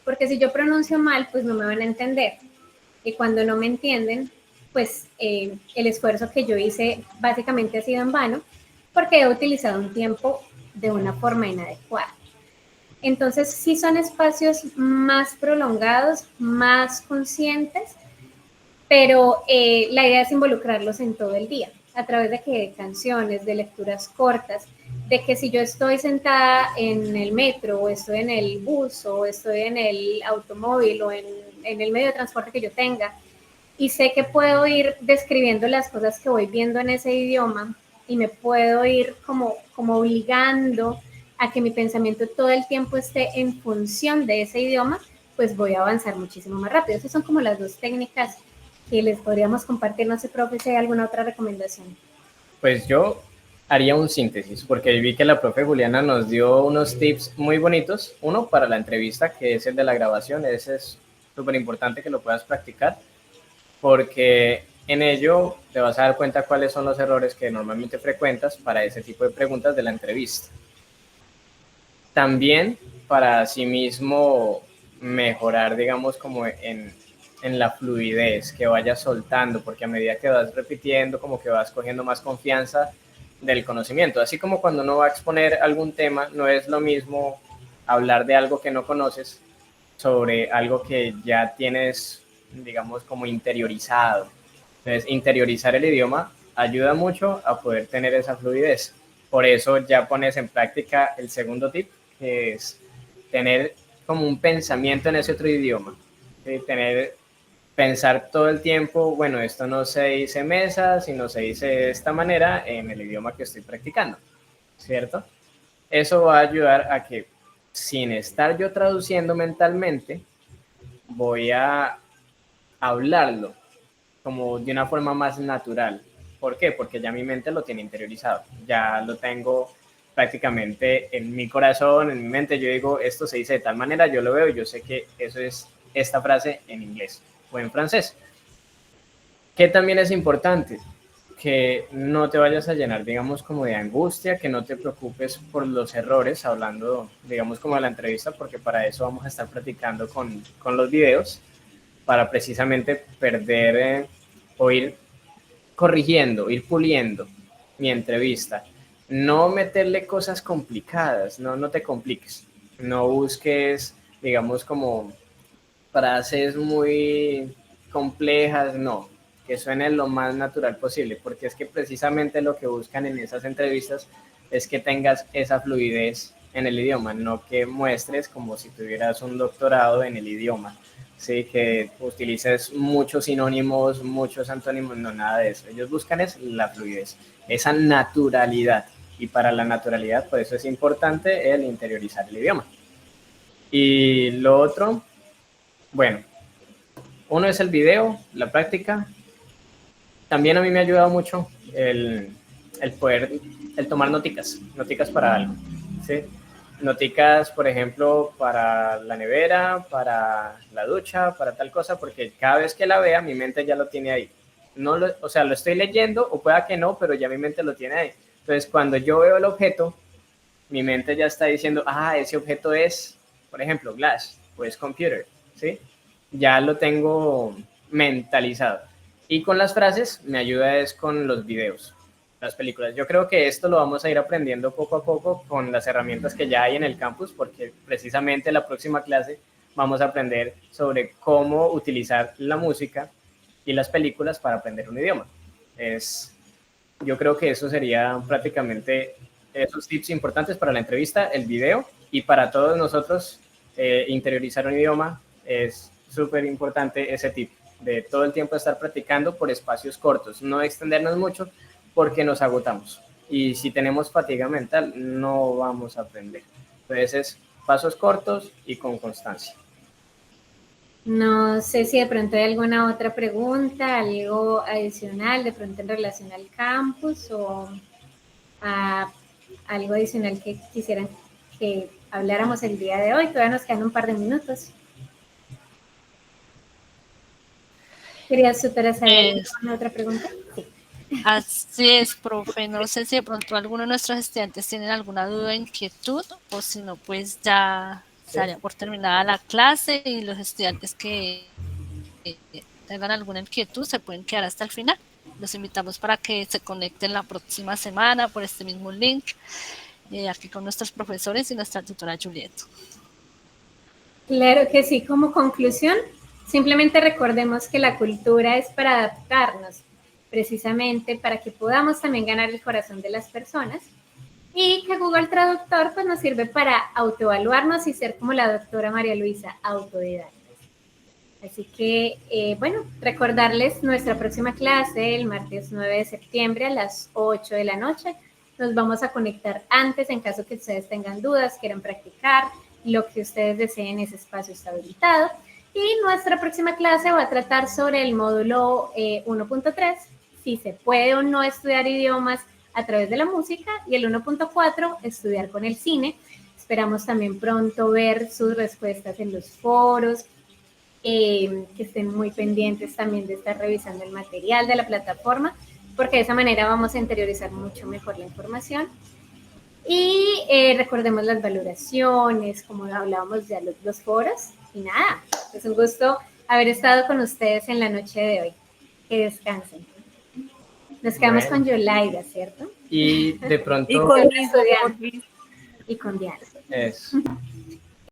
Porque si yo pronuncio mal, pues no me van a entender. Y cuando no me entienden, pues el esfuerzo que yo hice básicamente ha sido en vano, porque he utilizado un tiempo de una forma inadecuada. Entonces, sí son espacios más prolongados, más conscientes, pero la idea es involucrarlos en todo el día, a través de canciones, de lecturas cortas, de que si yo estoy sentada en el metro, o estoy en el bus, o estoy en el automóvil, o en el medio de transporte que yo tenga, y sé que puedo ir describiendo las cosas que voy viendo en ese idioma, y me puedo ir como obligando a que mi pensamiento todo el tiempo esté en función de ese idioma, pues voy a avanzar muchísimo más rápido. Esas son como las dos técnicas que les podríamos compartir. No sé, profe, si hay alguna otra recomendación. Pues yo haría un síntesis, porque vi que la profe Juliana nos dio unos tips muy bonitos. Uno para la entrevista, que es el de la grabación. Ese es súper importante que lo puedas practicar, porque en ello te vas a dar cuenta cuáles son los errores que normalmente frecuentas para ese tipo de preguntas de la entrevista. También para asimismo mejorar, digamos, como en la fluidez, que vayas soltando, porque a medida que vas repitiendo, como que vas cogiendo más confianza del conocimiento. Así como cuando uno va a exponer algún tema, no es lo mismo hablar de algo que no conoces sobre algo que ya tienes, digamos, como interiorizado. Entonces, interiorizar el idioma ayuda mucho a poder tener esa fluidez. Por eso ya pones en práctica el segundo tip, que es tener como un pensamiento en ese otro idioma. ¿Sí? Pensar todo el tiempo, bueno, esto no se dice mesa, sino se dice de esta manera en el idioma que estoy practicando, ¿cierto? Eso va a ayudar a que, sin estar yo traduciendo mentalmente, voy a hablarlo como de una forma más natural. ¿Por qué? Porque ya mi mente lo tiene interiorizado, ya lo tengo prácticamente en mi corazón, en mi mente. Yo digo, esto se dice de tal manera, yo lo veo y yo sé que eso es esta frase en inglés o en francés. Que también es importante que no te vayas a llenar, digamos, como de angustia, que no te preocupes por los errores, hablando, digamos, como de la entrevista, porque para eso vamos a estar practicando con los videos, para precisamente o ir corrigiendo, ir puliendo mi entrevista. No meterle cosas complicadas, no te compliques, no busques, digamos, como frases muy complejas, no, que suene lo más natural posible, porque es que precisamente lo que buscan en esas entrevistas es que tengas esa fluidez en el idioma, no que muestres como si tuvieras un doctorado en el idioma, ¿sí? Que utilices muchos sinónimos, muchos antónimos, no, nada de eso. Ellos buscan es la fluidez, esa naturalidad, y para la naturalidad, por eso es importante el interiorizar el idioma. Y lo otro, bueno, uno es el video, la práctica. También a mí me ha ayudado mucho el tomar noticas para algo, ¿sí? Noticas, por ejemplo, para la nevera, para la ducha, para tal cosa, porque cada vez que la vea, mi mente ya lo tiene ahí. O sea, lo estoy leyendo, o pueda que no, pero ya mi mente lo tiene ahí. Entonces, cuando yo veo el objeto, mi mente ya está diciendo, ese objeto es, por ejemplo, glass, o es computer, ¿sí? Ya lo tengo mentalizado. Y con las frases me ayuda es con los videos, las películas. Yo creo que esto lo vamos a ir aprendiendo poco a poco con las herramientas que ya hay en el campus, porque precisamente la próxima clase vamos a aprender sobre cómo utilizar la música y las películas para aprender un idioma. Yo creo que eso sería prácticamente esos tips importantes para la entrevista, el video, y para todos nosotros interiorizar un idioma, es súper importante ese tip de todo el tiempo estar practicando por espacios cortos, no extendernos mucho porque nos agotamos. Y si tenemos fatiga mental, no vamos a aprender. Entonces, pasos cortos y con constancia. No sé si de pronto hay alguna otra pregunta, algo adicional, de pronto en relación al campus o algo adicional que quisieran que habláramos el día de hoy. Todavía nos quedan un par de minutos. ¿Querías hacer alguna otra pregunta? Sí. Así es, profe. No sé si de pronto alguno de nuestros estudiantes tienen alguna duda o inquietud, o si no, pues ya se daría por terminada la clase y los estudiantes que tengan alguna inquietud se pueden quedar hasta el final. Los invitamos para que se conecten la próxima semana por este mismo link, aquí con nuestros profesores y nuestra tutora Juliet. Claro que sí, como conclusión, simplemente recordemos que la cultura es para adaptarnos, precisamente para que podamos también ganar el corazón de las personas, y que Google Traductor pues nos sirve para autoevaluarnos y ser como la doctora María Luisa, autodidactas. Así que, bueno, recordarles nuestra próxima clase el martes 9 de septiembre a las 8 de la noche. Nos vamos a conectar antes en caso que ustedes tengan dudas, quieran practicar, lo que ustedes deseen, ese espacio está habilitado. Y nuestra próxima clase va a tratar sobre el módulo 1.3, si se puede o no estudiar idiomas a través de la música, y el 1.4, estudiar con el cine. Esperamos también pronto ver sus respuestas en los foros, que estén muy pendientes también de estar revisando el material de la plataforma, porque de esa manera vamos a interiorizar mucho mejor la información. Y recordemos las valoraciones, como hablábamos ya, los foros. Y nada, es un gusto haber estado con ustedes en la noche de hoy. Que descansen. Nos quedamos con Yolaida, ¿cierto? Y de pronto... Y con estudiantes. Y con Diana. Eso.